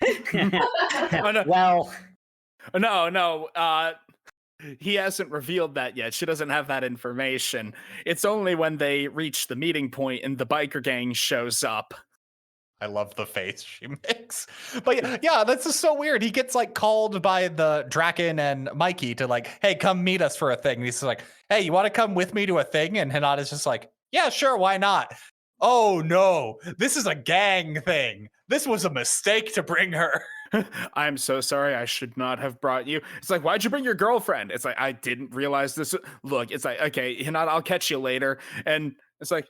Well... No. He hasn't revealed that yet. She doesn't have that information. It's only when they reach the meeting point and the biker gang shows up. I love the face she makes. But yeah, that's just so weird. He gets like called by the Draken and Mikey to like, hey, come meet us for a thing. And he's like, hey, you want to come with me to a thing? And Hinata's just like, yeah, sure, why not? Oh no, this is a gang thing. This was a mistake to bring her. I'm so sorry. I should not have brought you. It's like, why'd you bring your girlfriend? It's like, I didn't realize this. Look, it's like, okay, Hinata, I'll catch you later. And it's like,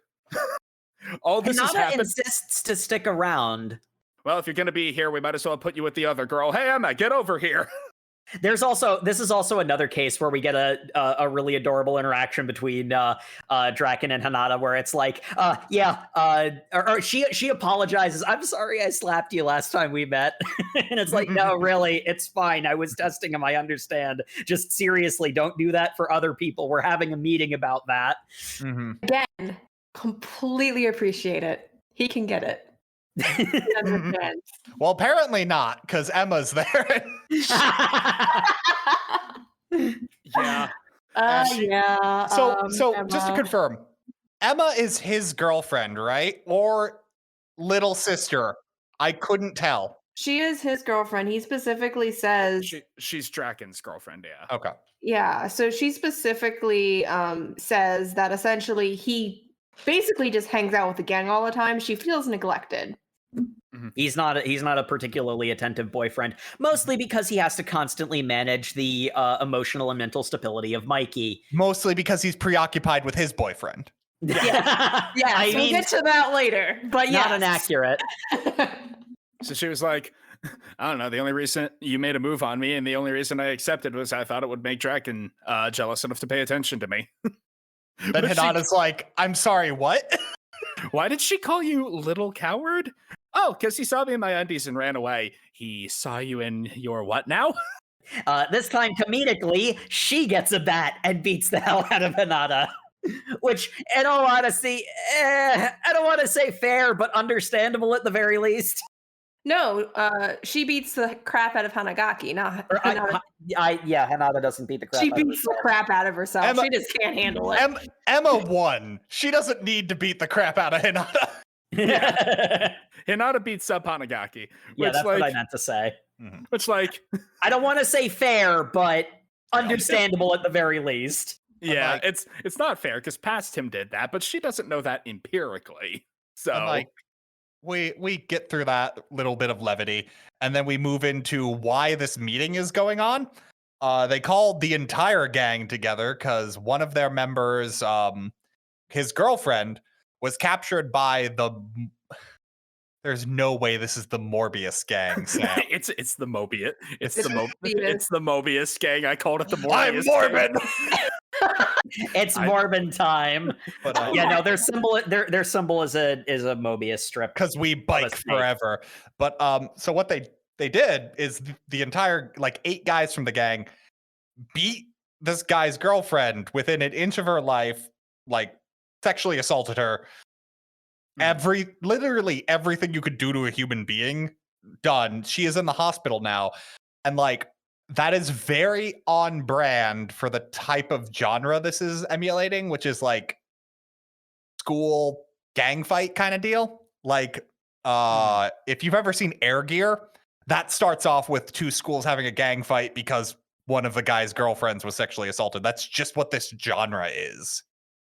all this has Hinata happened. insists to stick around. Well, if you're going to be here, we might as well put you with the other girl. Hey, Emma, get over here. This is also another case where we get a really adorable interaction between Draken and Hinata, where it's like, she apologizes. I'm sorry I slapped you last time we met. And it's like, no, really, it's fine. I was testing him. I understand. Just seriously, don't do that for other people. We're having a meeting about that. Mm-hmm. Again, completely appreciate it. He can get it. Well, apparently not, because Emma's there. Yeah. So Emma. just to confirm, Emma is his girlfriend, right? Or little sister? I couldn't tell. She is his girlfriend. He specifically says She's Draken's girlfriend, yeah. Okay. Yeah, so she specifically says that essentially he basically just hangs out with the gang all the time. She feels neglected. Mm-hmm. He's not a particularly attentive boyfriend, mostly because he has to constantly manage the emotional and mental stability of Mikey. Mostly because he's preoccupied with his boyfriend. Yeah, I we'll mean, get to that later. But not inaccurate. So she was like, I don't know, the only reason you made a move on me and the only reason I accepted was I thought it would make Draken jealous enough to pay attention to me. Then Hinata's like, I'm sorry, what? Why did she call you little coward? Oh, because he saw me in my undies and ran away. He saw you in your what now? This time, comedically, she gets a bat and beats the hell out of Hinata. Which, in all honesty, I don't want to say fair, but understandable at the very least. No, she beats the crap out of Hanagaki. Not Hanada. Hanada doesn't beat the crap She out of beats the crap out of herself. Emma- She just can't handle it. Emma won. She doesn't need to beat the crap out of Hinata. Hinata beats up Hanagaki. Yeah, Which, that's like, what I meant to say. Which, like, I don't want to say fair, but understandable at the very least. yeah, like- it's not fair because past him did that, but she doesn't know that empirically. So, And like, we get through that little bit of levity, and then we move into why this meeting is going on. They called the entire gang together because one of their members, his girlfriend, was captured by the. There's no way this is the Morbius gang, Sam. it's the Mobius. It's It's the Mobius. It's the Mobius gang. I called it the Morbius. I'm morbid. It's Morbin time. But Yeah, no, their symbol is a Mobius strip. because we bike snake. forever. But so what they did is the entire 8 guys from the gang beat this guy's girlfriend within an inch of her life, sexually assaulted her. Literally everything you could do to a human being done. She is in the hospital now, and that is very on brand for the type of genre this is emulating, which is school gang fight kind of deal. If you've ever seen Air Gear, that starts off with 2 schools having a gang fight because one of the guy's girlfriends was sexually assaulted. That's just what this genre is.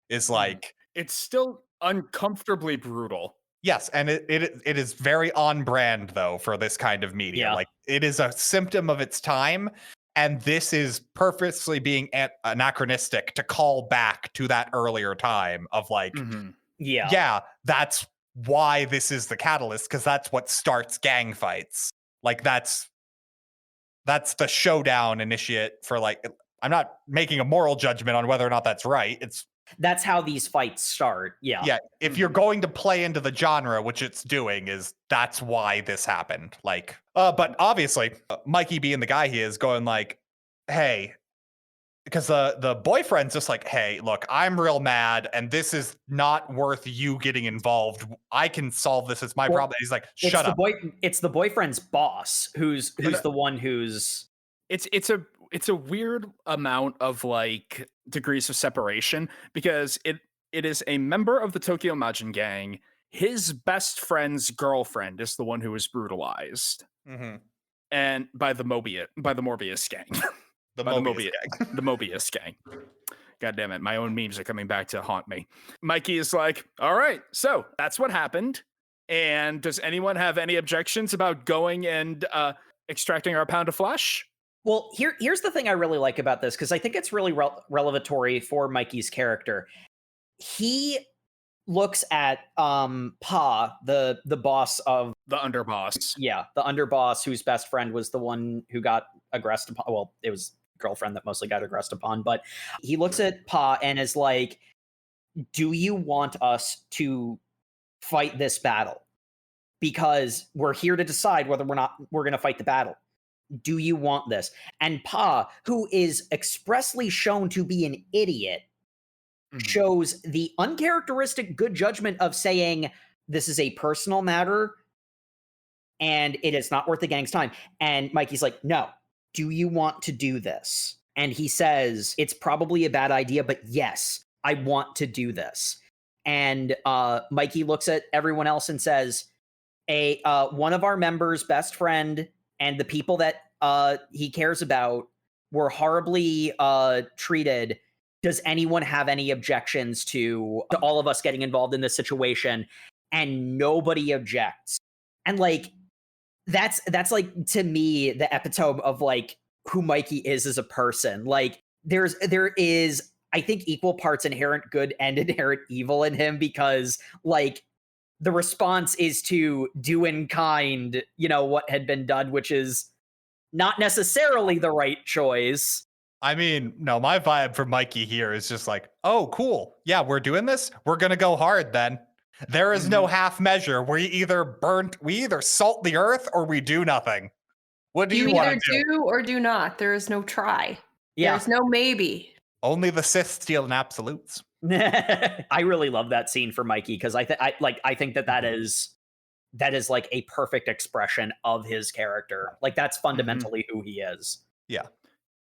It's still uncomfortably brutal. Yes, and it is very on brand though for this kind of media. Yeah. It is a symptom of its time, and this is purposely being anachronistic to call back to that earlier time of yeah, that's why this is the catalyst, because that's what starts gang fights. That's the showdown initiate for I'm not making a moral judgment on whether or not that's right. That's how these fights start. Yeah. Yeah, if you're going to play into the genre, which it's doing, that's why this happened. But obviously, Mikey being the guy he is, going hey, because the boyfriend's just hey, look, I'm real mad, and this is not worth you getting involved. I can solve this. It's my problem. He's shut up. It's the boyfriend's boss who's the one who's. It's a weird amount of degrees of separation, because it is a member of the Tokyo Majin gang. His best friend's girlfriend is the one who was brutalized, and by the Morbius gang. The Mobius gang. God damn it, my own memes are coming back to haunt me. Mikey is all right, so that's what happened. And does anyone have any objections about going and extracting our pound of flesh? Well, here's the thing I really like about this, because I think it's really revelatory for Mikey's character. He looks at Pa, the boss of the underboss. Yeah, the underboss whose best friend was the one who got aggressed upon. Well, it was girlfriend that mostly got aggressed upon, but he looks at Pa and is do you want us to fight this battle? Because we're here to decide whether we're going to fight the battle. Do you want this? And Pa, who is expressly shown to be an idiot, shows the uncharacteristic good judgment of saying, this is a personal matter and it is not worth the gang's time. And Mikey's no, do you want to do this? And he says, it's probably a bad idea, but yes, I want to do this. And Mikey looks at everyone else and says, one of our members' best friend and the people that he cares about were horribly treated. Does anyone have any objections to all of us getting involved in this situation? And nobody objects. And that's to me the epitome of who Mikey is as a person. There is I think equal parts inherent good and inherent evil in him, because the response is to do in kind, what had been done, which is not necessarily the right choice. I mean, no, my vibe for Mikey here is just oh, cool. Yeah, we're doing this. We're going to go hard then. There is no half measure. We either salt the earth or we do nothing. What do you want to do? You either do or do not. There is no try. Yeah. There's no maybe. Only the Sith steal in absolutes. I really love that scene for Mikey, because I think that is that is like a perfect expression of his character. Like that's fundamentally who he is. Yeah.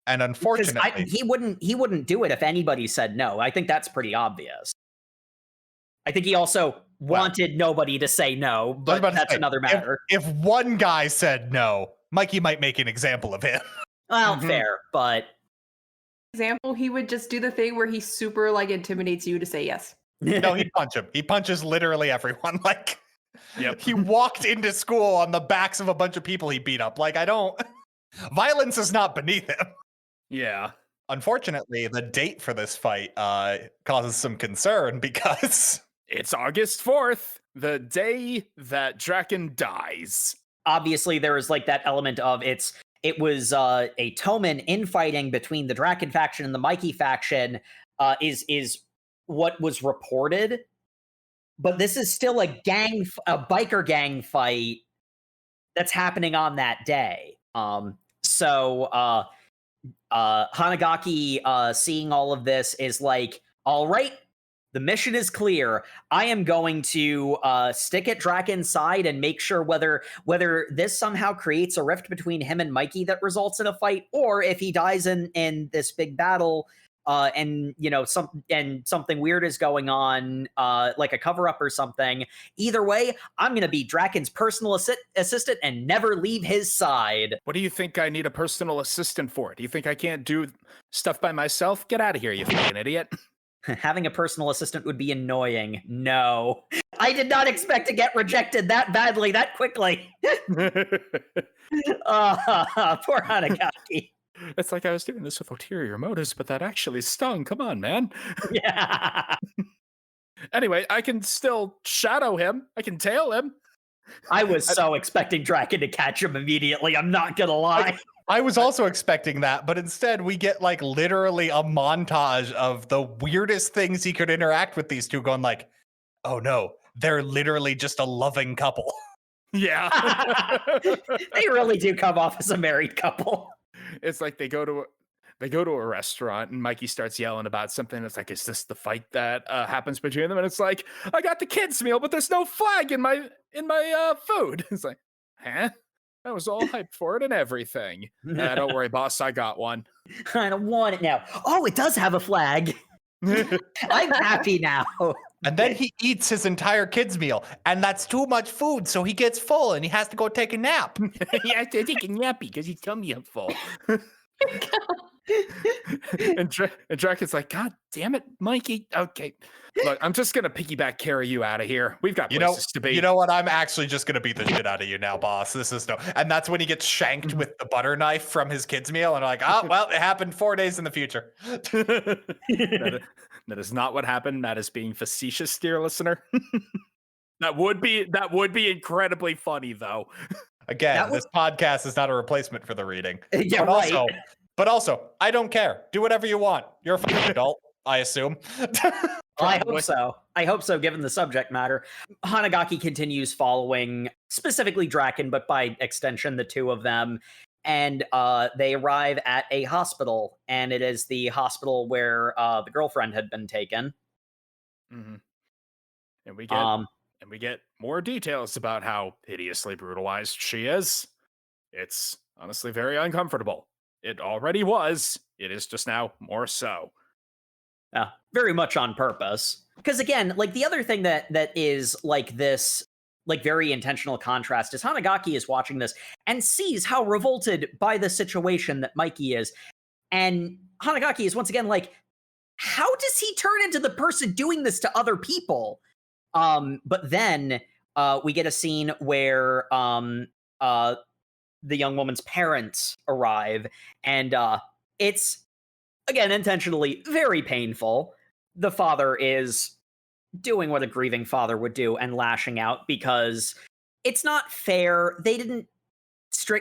And unfortunately, he wouldn't do it if anybody said no. I think that's pretty obvious. I think he also wanted nobody to say no, but that's another matter. If one guy said no, Mikey might make an example of him. Well, fair, but example, he would just do the thing where he super like intimidates you to say yes. No, he'd punch him. He punches literally everyone. Like, he walked into school on the backs of a bunch of people he beat up. Like, violence is not beneath him. Yeah. Unfortunately, the date for this fight causes some concern because it's August 4th, the day that Draken dies. Obviously, there is like that element of it was a Toman infighting between the Draken faction and the Mikey faction is what was reported. But this is still a biker gang fight that's happening on that day. So Hanagaki, seeing all of this, is like, all right, the mission is clear. I am going to stick at Draken's side and make sure whether this somehow creates a rift between him and Mikey that results in a fight, or if he dies in this big battle, and something weird is going on, like a cover-up or something. Either way, I'm going to be Draken's personal assistant and never leave his side. What do you think I need a personal assistant for? Do you think I can't do stuff by myself? Get out of here, you fucking idiot. Having a personal assistant would be annoying. No. I did not expect to get rejected that badly, that quickly. Poor Hanagaki. It's like I was doing this with ulterior motives, but that actually stung. Come on, man. Yeah. Anyway, I can still shadow him. I can tail him. I was so expecting Draken to catch him immediately. I'm not gonna lie. I was also expecting that, but instead we get like literally a montage of the weirdest things he could interact with these two, going like, oh no, they're literally just a loving couple. Yeah. They really do come off as a married couple. It's like they go to a restaurant and Mikey starts yelling about something. It's like, is this the fight that happens between them? And it's like, I got the kids' meal, but there's no flag in my food. It's like, huh? I was all hyped for it and everything. Don't worry, boss, I got one. I don't want it now. Oh, it does have a flag. I'm happy now. And then he eats his entire kid's meal, and that's too much food, so he gets full and he has to go take a nap. He has to take a nap because his tummy up full. And Draken's like, God damn it, Mikey. Okay, look, I'm just gonna piggyback carry you out of here. We've got places to be. You know what? I'm actually just gonna beat the shit out of you now, boss. This is and that's when he gets shanked with the butter knife from his kid's meal, and I'm like, oh well, it happened 4 days in the future. That is not what happened. That is being facetious, dear listener. That would be incredibly funny, though. Again, this podcast is not a replacement for the reading. Yeah, But also, I don't care. Do whatever you want. You're a fucking adult, I assume. I hope so. I hope so, given the subject matter. Hanagaki continues following specifically Draken, but by extension, the two of them. And they arrive at a hospital, and it is the hospital where the girlfriend had been taken. Mm-hmm. And we get more details about how hideously brutalized she is. It's honestly very uncomfortable. It already was. It is just now more so. Very much on purpose. Because again, like the other thing that is like this, like very intentional contrast is Hanagaki is watching this and sees how revolted by the situation that Mikey is. And Hanagaki is once again like, how does he turn into the person doing this to other people? But then we get a scene where the young woman's parents arrive, and it's, again, intentionally very painful. The father is doing what a grieving father would do and lashing out because it's not fair. They didn't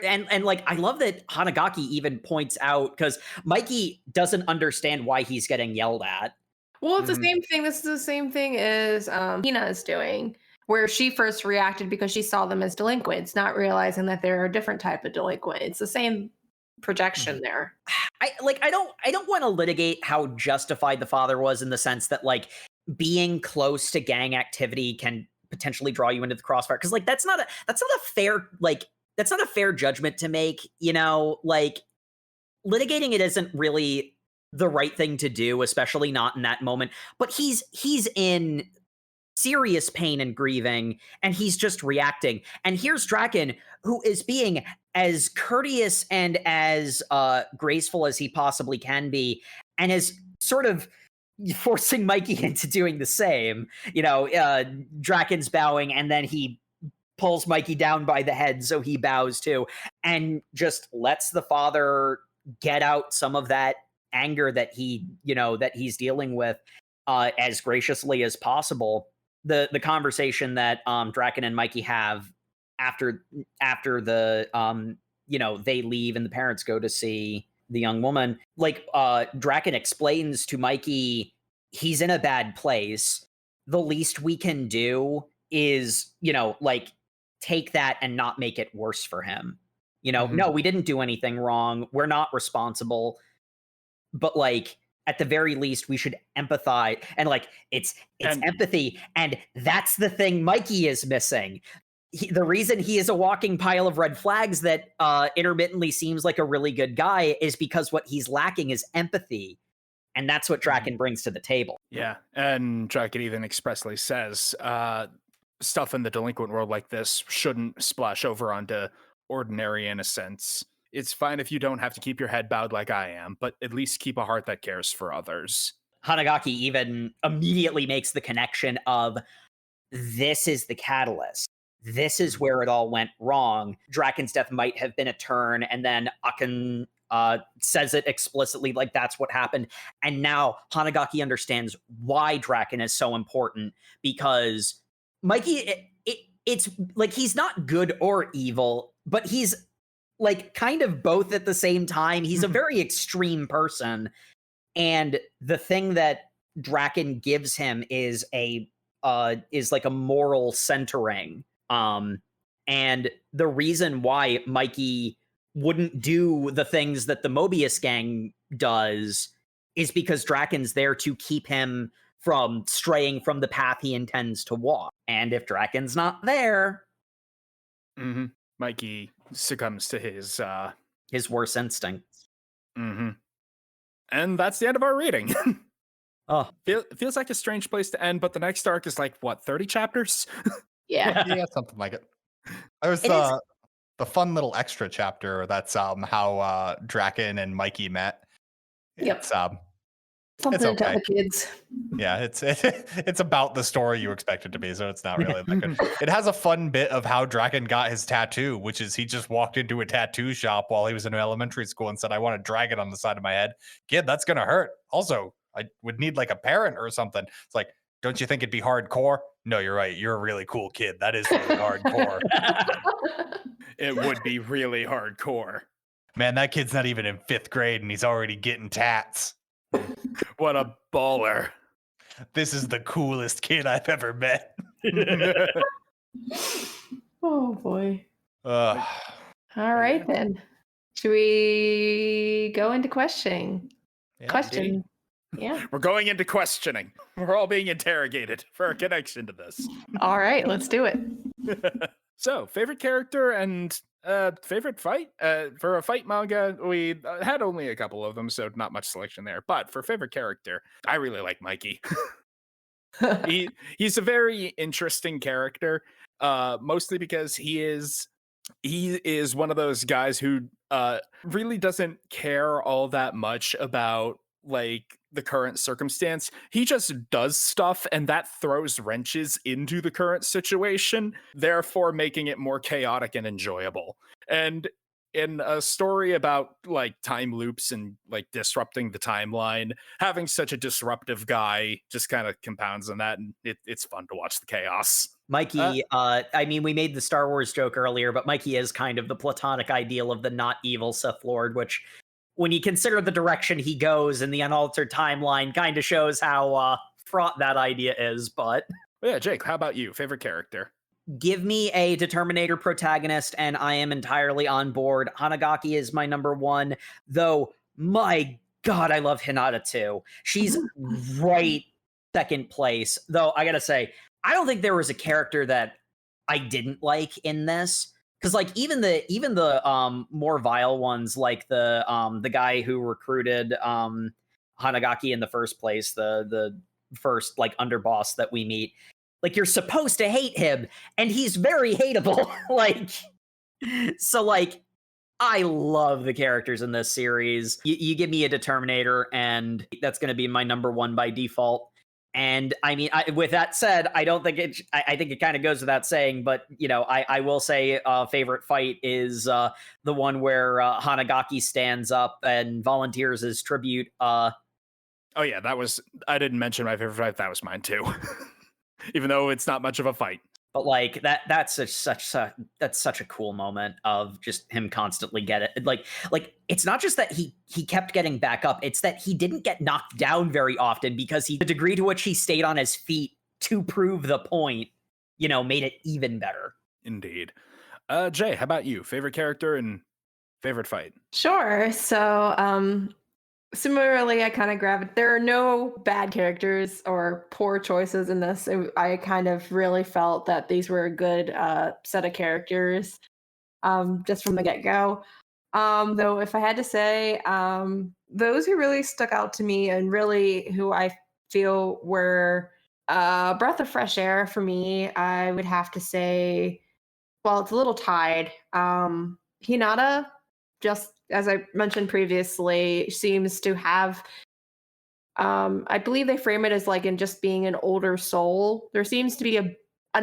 and like, I love that Hanagaki even points out, because Mikey doesn't understand why he's getting yelled at. Well, it's the same thing. This is the same thing as Hina is doing, where she first reacted because she saw them as delinquents, not realizing that they're a different type of delinquent. It's the same projection there. I don't want to litigate how justified the father was, in the sense that like being close to gang activity can potentially draw you into the crossfire. Because like that's not a fair judgment to make. You know, like litigating it isn't really the right thing to do, especially not in that moment. But he's in serious pain and grieving, and he's just reacting. And here's Draken, who is being as courteous and as graceful as he possibly can be, and is sort of forcing Mikey into doing the same. You know, Draken's bowing, and then he pulls Mikey down by the head, so he bows too, and just lets the father get out some of that anger that he's dealing with as graciously as possible. The conversation that Draken and Mikey have after the they leave and the parents go to see the young woman, like Draken explains to Mikey he's in a bad place. The least we can do is, like take that and not make it worse for him. No, we didn't do anything wrong. We're not responsible. But like at the very least, we should empathize. And like it's empathy, and that's the thing Mikey is missing. The reason he is a walking pile of red flags that intermittently seems like a really good guy is because what he's lacking is empathy. And that's what Draken brings to the table. Yeah, and Draken even expressly says stuff in the delinquent world like this shouldn't splash over onto ordinary innocence. It's fine if you don't have to keep your head bowed like I am, but at least keep a heart that cares for others. Hanagaki even immediately makes the connection of this is the catalyst. This is where it all went wrong. Draken's death might have been a turn, and then Aken says it explicitly, like that's what happened. And now Hanagaki understands why Draken is so important, because Mikey, it's like he's not good or evil, but he's like kind of both at the same time. He's a very extreme person. And the thing that Draken gives him is like a moral centering. And the reason why Mikey wouldn't do the things that the Mobius gang does is because Draken's there to keep him from straying from the path he intends to walk. And if Draken's not there, Mikey succumbs to his worst instincts. And that's the end of our reading. Oh, feels like a strange place to end, but the next arc is like what, 30 chapters? Yeah. Yeah, something like it. There's the fun little extra chapter that's how Draken and Mikey met. Yep. It's Something it's to tell okay. the kids. Yeah, it's about the story you expect it to be, so it's not really that good. It has a fun bit of how Draken got his tattoo, which is he just walked into a tattoo shop while he was in elementary school and said, "I want a dragon on the side of my head." Kid, that's gonna hurt. Also, I would need like a parent or something. It's like, don't you think it'd be hardcore? No, you're right. You're a really cool kid. That is really hardcore. It would be really hardcore. Man, that kid's not even in 5th grade and he's already getting tats. What a baller. This is the coolest kid I've ever met. Oh boy. Uh, All right then. Should we go into questioning? yeah, Question. Yeah. We're going into questioning. We're all being interrogated for our connection to this. All right, let's do it. So, favorite character and favorite fight? For a fight manga, we had only a couple of them, so not much selection there. But for favorite character, I really like Mikey. He's a very interesting character, mostly because he is one of those guys who really doesn't care all that much about like the current circumstance. He just does stuff, and that throws wrenches into the current situation, therefore making it more chaotic and enjoyable. And in a story about like time loops and like disrupting the timeline, having such a disruptive guy just kind of compounds on that, and it's fun to watch the chaos. Mikey, I mean, we made the Star Wars joke earlier, but Mikey is kind of the platonic ideal of the not evil Sith Lord, which, when you consider the direction he goes in the unaltered timeline, kind of shows how fraught that idea is. But yeah, Jake, how about you? Favorite character? Give me a Determinator protagonist, and I am entirely on board. Hanagaki is my number one, though, my God, I love Hinata too. She's right second place, though I gotta say, I don't think there was a character that I didn't like in this. Because like even the more vile ones, like the guy who recruited Hanagaki in the first place, the first like underboss that we meet, like you're supposed to hate him, and he's very hateable. Like, so like I love the characters in this series. You give me a Determinator, and that's going to be my number one by default. And I mean, with that said, I don't think it. I think it kind of goes without saying, but you know, I will say favorite fight is the one where Hanagaki stands up and volunteers his tribute. Oh yeah, that was. I didn't mention my favorite fight. That was mine too, even though it's not much of a fight. But like that's such a cool moment of just him constantly get it. Like it's not just that he kept getting back up, it's that he didn't get knocked down very often, because the degree to which he stayed on his feet to prove the point, you know, made it even better. Indeed. Jay, how about you? Favorite character and favorite fight? Sure. So, similarly, I kind of there are no bad characters or poor choices in this. I kind of really felt that these were a good set of characters just from the get-go. Though, if I had to say, those who really stuck out to me and really who I feel were a breath of fresh air for me, I would have to say, well, it's a little tied. Hinata, just as I mentioned previously, seems to have, I believe they frame it as like in just being an older soul. There seems to be an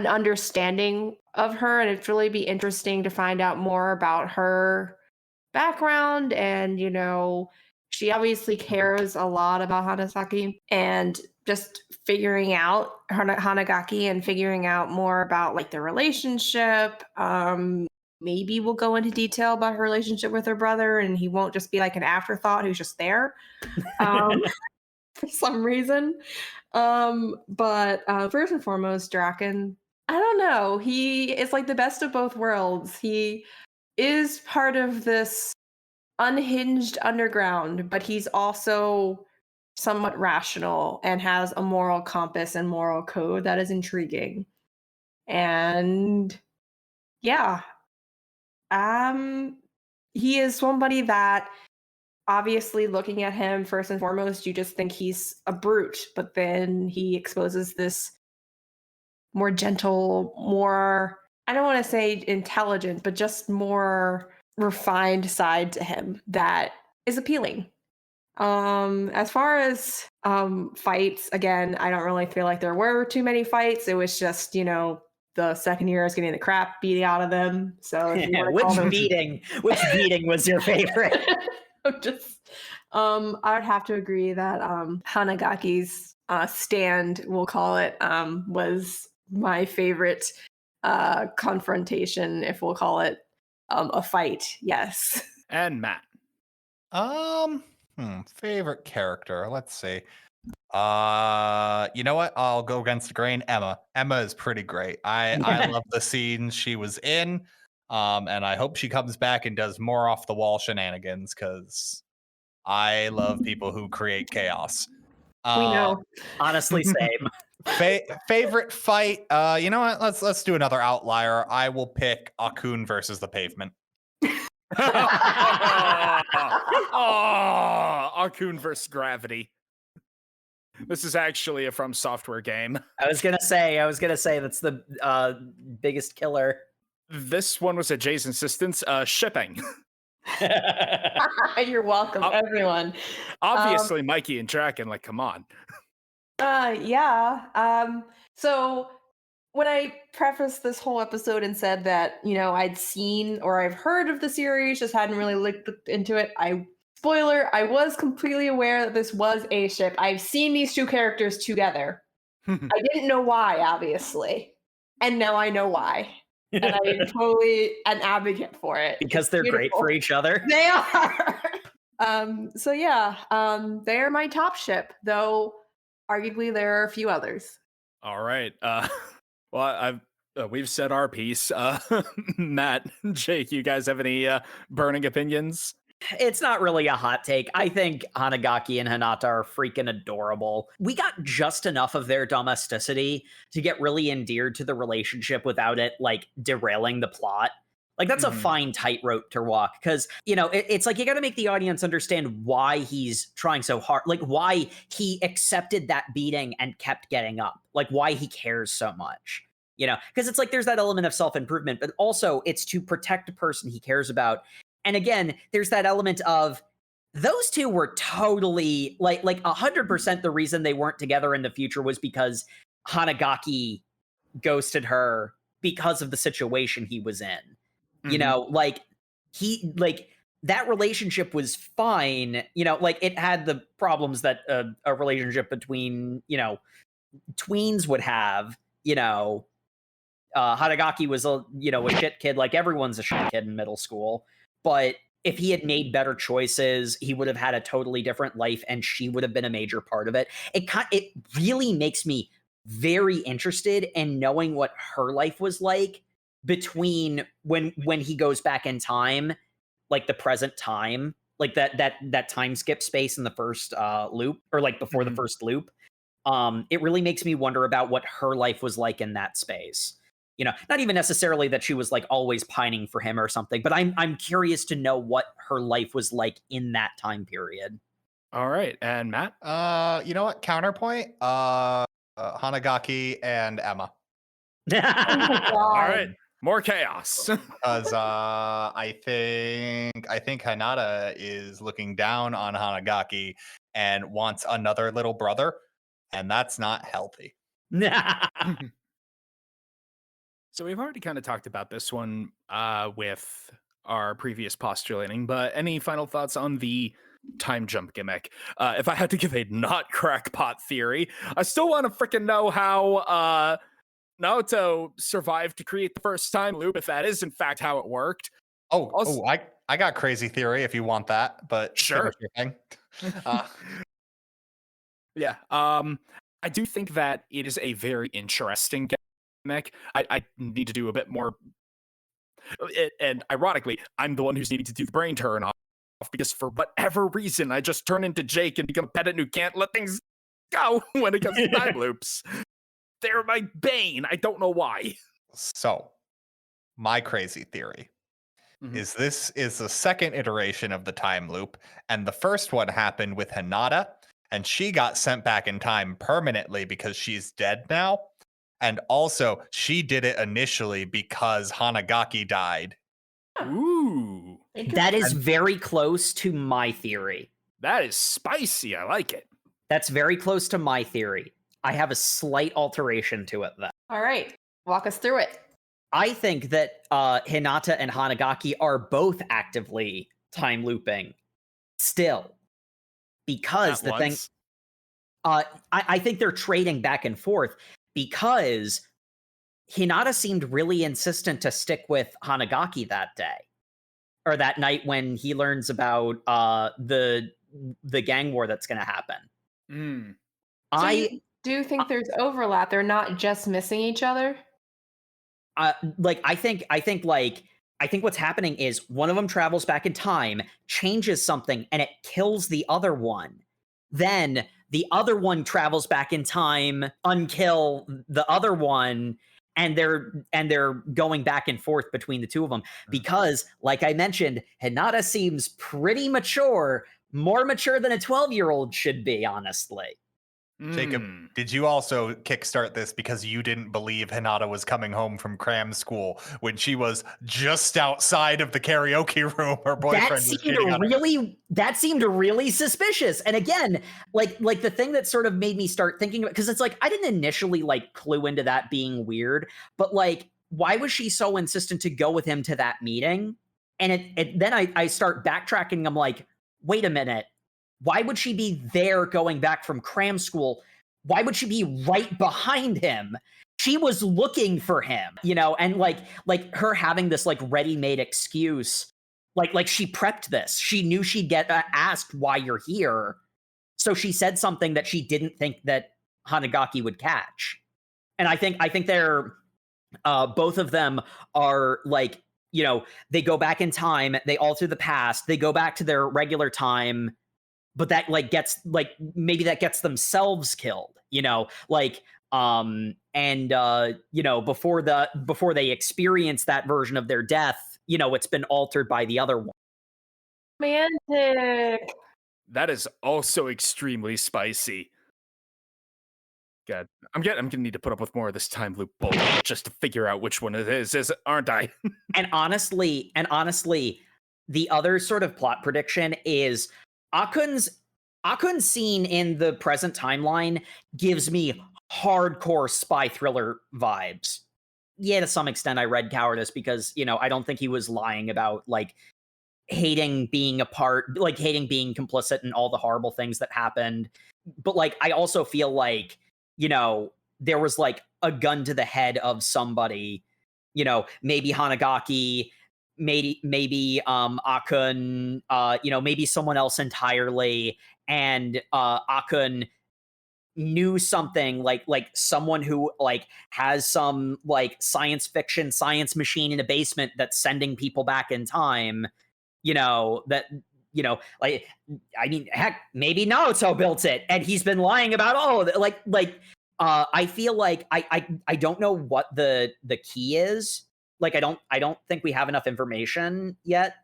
understanding of her, and it's really be interesting to find out more about her background. And, you know, she obviously cares a lot about Hanagaki, and just figuring out Hanagaki and figuring out more about like the relationship. Maybe we'll go into detail about her relationship with her brother, and he won't just be like an afterthought who's just there for some reason. But first and foremost, Draken, I don't know. He is like the best of both worlds. He is part of this unhinged underground, but he's also somewhat rational and has a moral compass and moral code that is intriguing. And yeah, he is somebody that, obviously, looking at him first and foremost, you just think he's a brute, but then he exposes this more gentle, more, I don't want to say intelligent, but just more refined side to him that is appealing. As far as fights, again, I don't really feel like there were too many fights. It was just, you know, the second year is getting the crap beat out of them. So if you wanna call them- which beating was your favorite? I'm just I would have to agree that Hanagaki's stand, we'll call it, was my favorite confrontation, if we'll call it a fight. Yes. And Matt. Favorite character. Let's see. You know what? I'll go against the grain. Emma. Emma is pretty great. I love the scene she was in. And I hope she comes back and does more off the wall shenanigans, because I love people who create chaos. We know. Honestly, same. Favorite fight. You know what? Let's do another outlier. I will pick Akun versus the Pavement. Akun versus Gravity. This is actually a From Software game. I was gonna say that's the biggest killer. This one was at Jay's insistence. Shipping. You're welcome, everyone. Obviously, Mikey and Draken, like, come on. Yeah. So when I prefaced this whole episode and said that, you know, I'd seen or I've heard of the series, just hadn't really looked into it, spoiler, I was completely aware that this was a ship. I've seen these two characters together. I didn't know why, obviously. And now I know why. And I'm totally an advocate for it. Because they're great for each other. They are. So yeah, they're my top ship, though arguably there are a few others. All right. Well, we've said our piece. Matt, Jake, you guys have any burning opinions? It's not really a hot take. I think Hanagaki and Hinata are freaking adorable. We got just enough of their domesticity to get really endeared to the relationship without it, like, derailing the plot. Like, that's a fine tightrope to walk, because, you know, it's like you got to make the audience understand why he's trying so hard, like, why he accepted that beating and kept getting up, like, why he cares so much. You know, because it's like there's that element of self-improvement, but also it's to protect a person he cares about. And again, there's that element of those two were totally like 100% the reason they weren't together in the future was because Hanagaki ghosted her because of the situation he was in. You know, like that relationship was fine. You know, like it had the problems that a relationship between, you know, tweens would have. You know, Hanagaki was a shit kid, like everyone's a shit kid in middle school. But if he had made better choices, he would have had a totally different life, and she would have been a major part of it. It really makes me very interested in knowing what her life was like between when he goes back in time, like the present time, like that time skip space in the first loop, or like before the first loop. It really makes me wonder about what her life was like in that space. You know, not even necessarily that she was like always pining for him or something, but I'm curious to know what her life was like in that time period. All right, and Matt? You know what? Counterpoint. Hanagaki and Emma. All right, more chaos. Because I think Hinata is looking down on Hanagaki and wants another little brother, and that's not healthy. So we've already kind of talked about this one with our previous postulating, but any final thoughts on the time jump gimmick? If I had to give a not crackpot theory, I still want to freaking know how Naoto survived to create the first time loop, if that is in fact how it worked. I got crazy theory if you want that, but sure. Thing. Yeah, I do think that it is a very interesting gimmick. I need to do a bit more. And ironically, I'm the one who's needing to do the brain turn off because for whatever reason, I just turn into Jake and become a pedant who can't let things go when it comes to time loops. They're my bane. I don't know why. So, my crazy theory is this is the second iteration of the time loop, and the first one happened with Hinata, and she got sent back in time permanently because she's dead now. And also, she did it initially because Hanagaki died. Ooh. That is very close to my theory. That is spicy. I like it. That's very close to my theory. I have a slight alteration to it, though. All right. Walk us through it. I think that Hinata and Hanagaki are both actively time looping still. Because the thing... I think they're trading back and forth because Hinata seemed really insistent to stick with Hanagaki that day. Or that night when he learns about the gang war that's going to happen. So you do think there's overlap? They're not just missing each other? I think what's happening is one of them travels back in time, changes something, and it kills the other one. Then the other one travels back in time, unkill the other one, and they're going back and forth between the two of them. Because, like I mentioned, Hinata seems pretty mature, more mature than a 12-year-old should be, honestly. Jacob, did you also kickstart this because you didn't believe Hinata was coming home from cram school when she was just outside of the karaoke room? Her boyfriend was cheating on her. That seemed really suspicious. And again, like the thing that sort of made me start thinking about, because it's like I didn't initially like clue into that being weird, but like why was she so insistent to go with him to that meeting? And then I start backtracking. I'm like, wait a minute. Why would she be there going back from cram school? Why would she be right behind him? She was looking for him, you know, and like her having this like ready-made excuse, like she prepped this. She knew she'd get asked why you're here. So she said something that she didn't think that Hanagaki would catch. And I think they're both of them are like they go back in time, they alter the past, they go back to their regular time, but that gets maybe that gets themselves killed, before they experience that version of their death, it's been altered by the other one. Romantic. That is also extremely spicy. God, I'm gonna need to put up with more of this time loop bullshit just to figure out which one it is aren't I? And honestly, the other sort of plot prediction is Akun's scene in the present timeline gives me hardcore spy thriller vibes. Yeah, to some extent I read cowardice because, I don't think he was lying about hating being complicit in all the horrible things that happened. But I also feel there was a gun to the head of somebody, maybe Hanagaki, maybe Akun, maybe someone else entirely, and Akun knew something like someone who has some science fiction science machine in a basement that's sending people back in time, that I mean, heck, maybe Naruto built it and he's been lying about all of it. I feel like I don't know what the key is. I don't think we have enough information yet,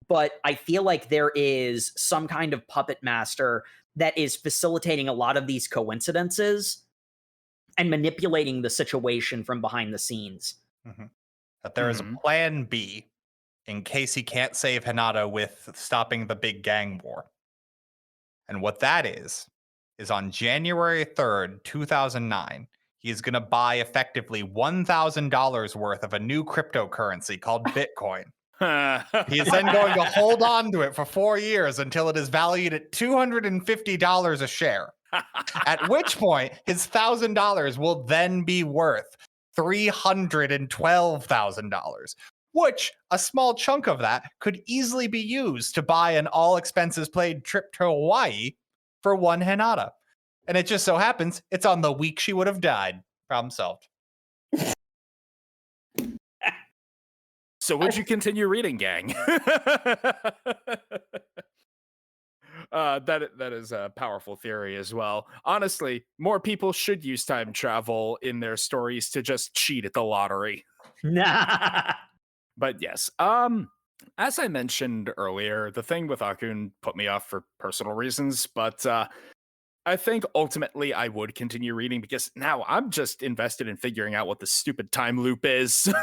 but I feel like there is some kind of puppet master that is facilitating a lot of these coincidences and manipulating the situation from behind the scenes. Mm-hmm. That there is a plan B in case he can't save Hinata with stopping the big gang war. And what that is on January 3rd, 2009, he is going to buy effectively $1,000 worth of a new cryptocurrency called Bitcoin. He is then going to hold on to it for 4 years until it is valued at $250 a share. At which point, his $1,000 will then be worth $312,000. Which, a small chunk of that could easily be used to buy an all-expenses-paid trip to Hawaii for one Hinata. And it just so happens, it's on the week she would have died. Problem solved. So would you continue reading, gang? That is a powerful theory as well. Honestly, more people should use time travel in their stories to just cheat at the lottery. Nah. But yes, as I mentioned earlier, the thing with Akun put me off for personal reasons, but I think ultimately I would continue reading because now I'm just invested in figuring out what the stupid time loop is.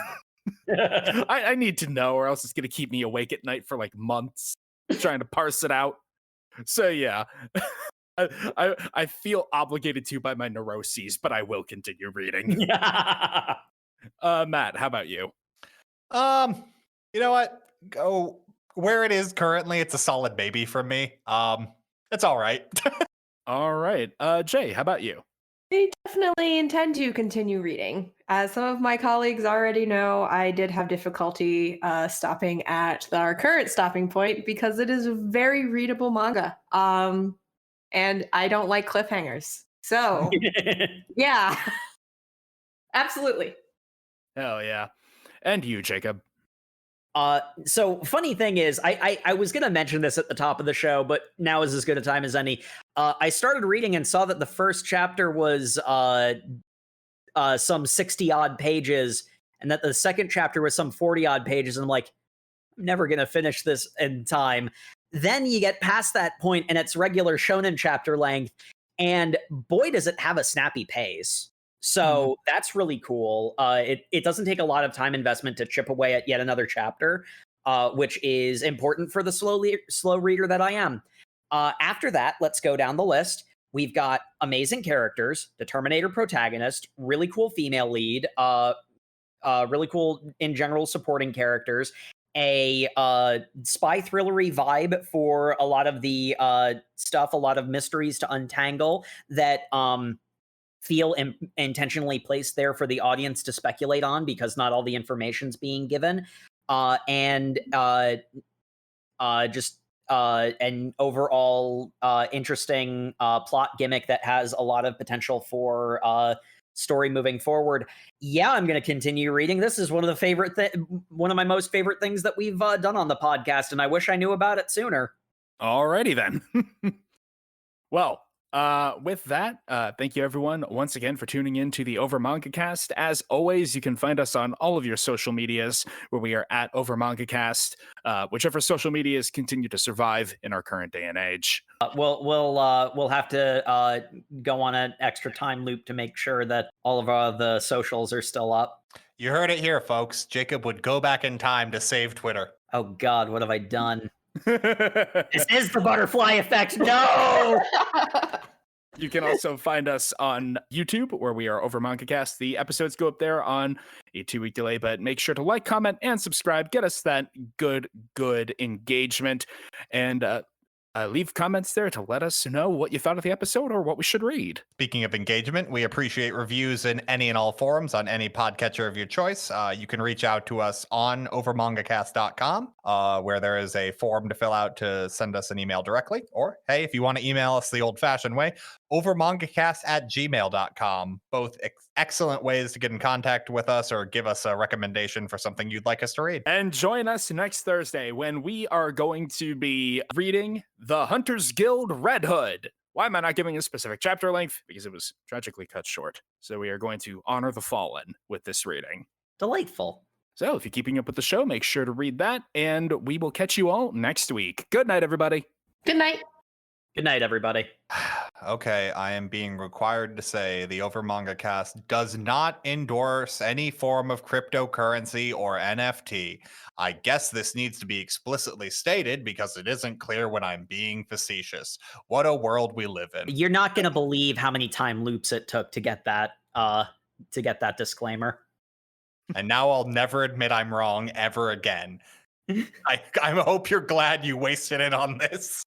I need to know, or else it's going to keep me awake at night for months trying to parse it out. So yeah, I feel obligated to by my neuroses, but I will continue reading. Matt, how about you? You know what? Go where it is currently. It's a solid baby for me. It's all right. All right. Jay, how about you? I definitely intend to continue reading. As some of my colleagues already know, I did have difficulty stopping at our current stopping point because it is a very readable manga. And I don't like cliffhangers. So, yeah. Absolutely. Hell yeah. And you, Jacob? So funny thing is, I was going to mention this at the top of the show, but now is as good a time as any. I started reading and saw that the first chapter was some 60 odd pages, and that the second chapter was some 40 odd pages. And I'm like, I'm never going to finish this in time. Then you get past that point and it's regular shonen chapter length. And boy, does it have a snappy pace. So that's really cool. It doesn't take a lot of time investment to chip away at yet another chapter, which is important for the slow reader that I am. After that, let's go down the list. We've got amazing characters, the Terminator protagonist, really cool female lead, really cool in general supporting characters, a spy thrillery vibe for a lot of the stuff, a lot of mysteries to untangle that feel intentionally placed there for the audience to speculate on because not all the information's being given, and just an overall interesting plot gimmick that has a lot of potential for story moving forward. Yeah, I'm going to continue reading. This is one of my most favorite things that we've done on the podcast, and I wish I knew about it sooner. Alrighty then. Well, with that, thank you everyone once again for tuning in to the Over Manga Cast. As always, you can find us on all of your social medias where we are at Over Manga Cast, whichever social medias continue to survive in our current day and age. We'll have to go on an extra time loop to make sure that all of the socials are still up. You heard it here, folks. Jacob would go back in time to save Twitter. Oh God, what have I done? This is the butterfly effect. No. You can also find us on YouTube, where we are Over Manga Cast. The episodes go up there on a 2-week delay, but make sure to like, comment, and subscribe. Get us that good engagement, and leave comments there to let us know what you thought of the episode or what we should read. Speaking of engagement, we appreciate reviews in any and all forums on any podcatcher of your choice. You can reach out to us on overmangacast.com, where there is a form to fill out to send us an email directly. Or, hey, if you want to email us the old-fashioned way, overmangacast@gmail.com. Both excellent ways to get in contact with us or give us a recommendation for something you'd like us to read. And join us next Thursday when we are going to be reading The Hunter's Guild Red Hood. Why am I not giving a specific chapter length? Because it was tragically cut short. So we are going to honor the fallen with this reading. Delightful. So if you're keeping up with the show, make sure to read that, and we will catch you all next week. Good night, everybody. Good night. Good night, everybody. Okay, I am being required to say the Over Manga Cast does not endorse any form of cryptocurrency or NFT. I guess this needs to be explicitly stated because it isn't clear when I'm being facetious. What a world we live in. You're not going to believe how many time loops it took to get that disclaimer. And now I'll never admit I'm wrong ever again. I hope you're glad you wasted it on this.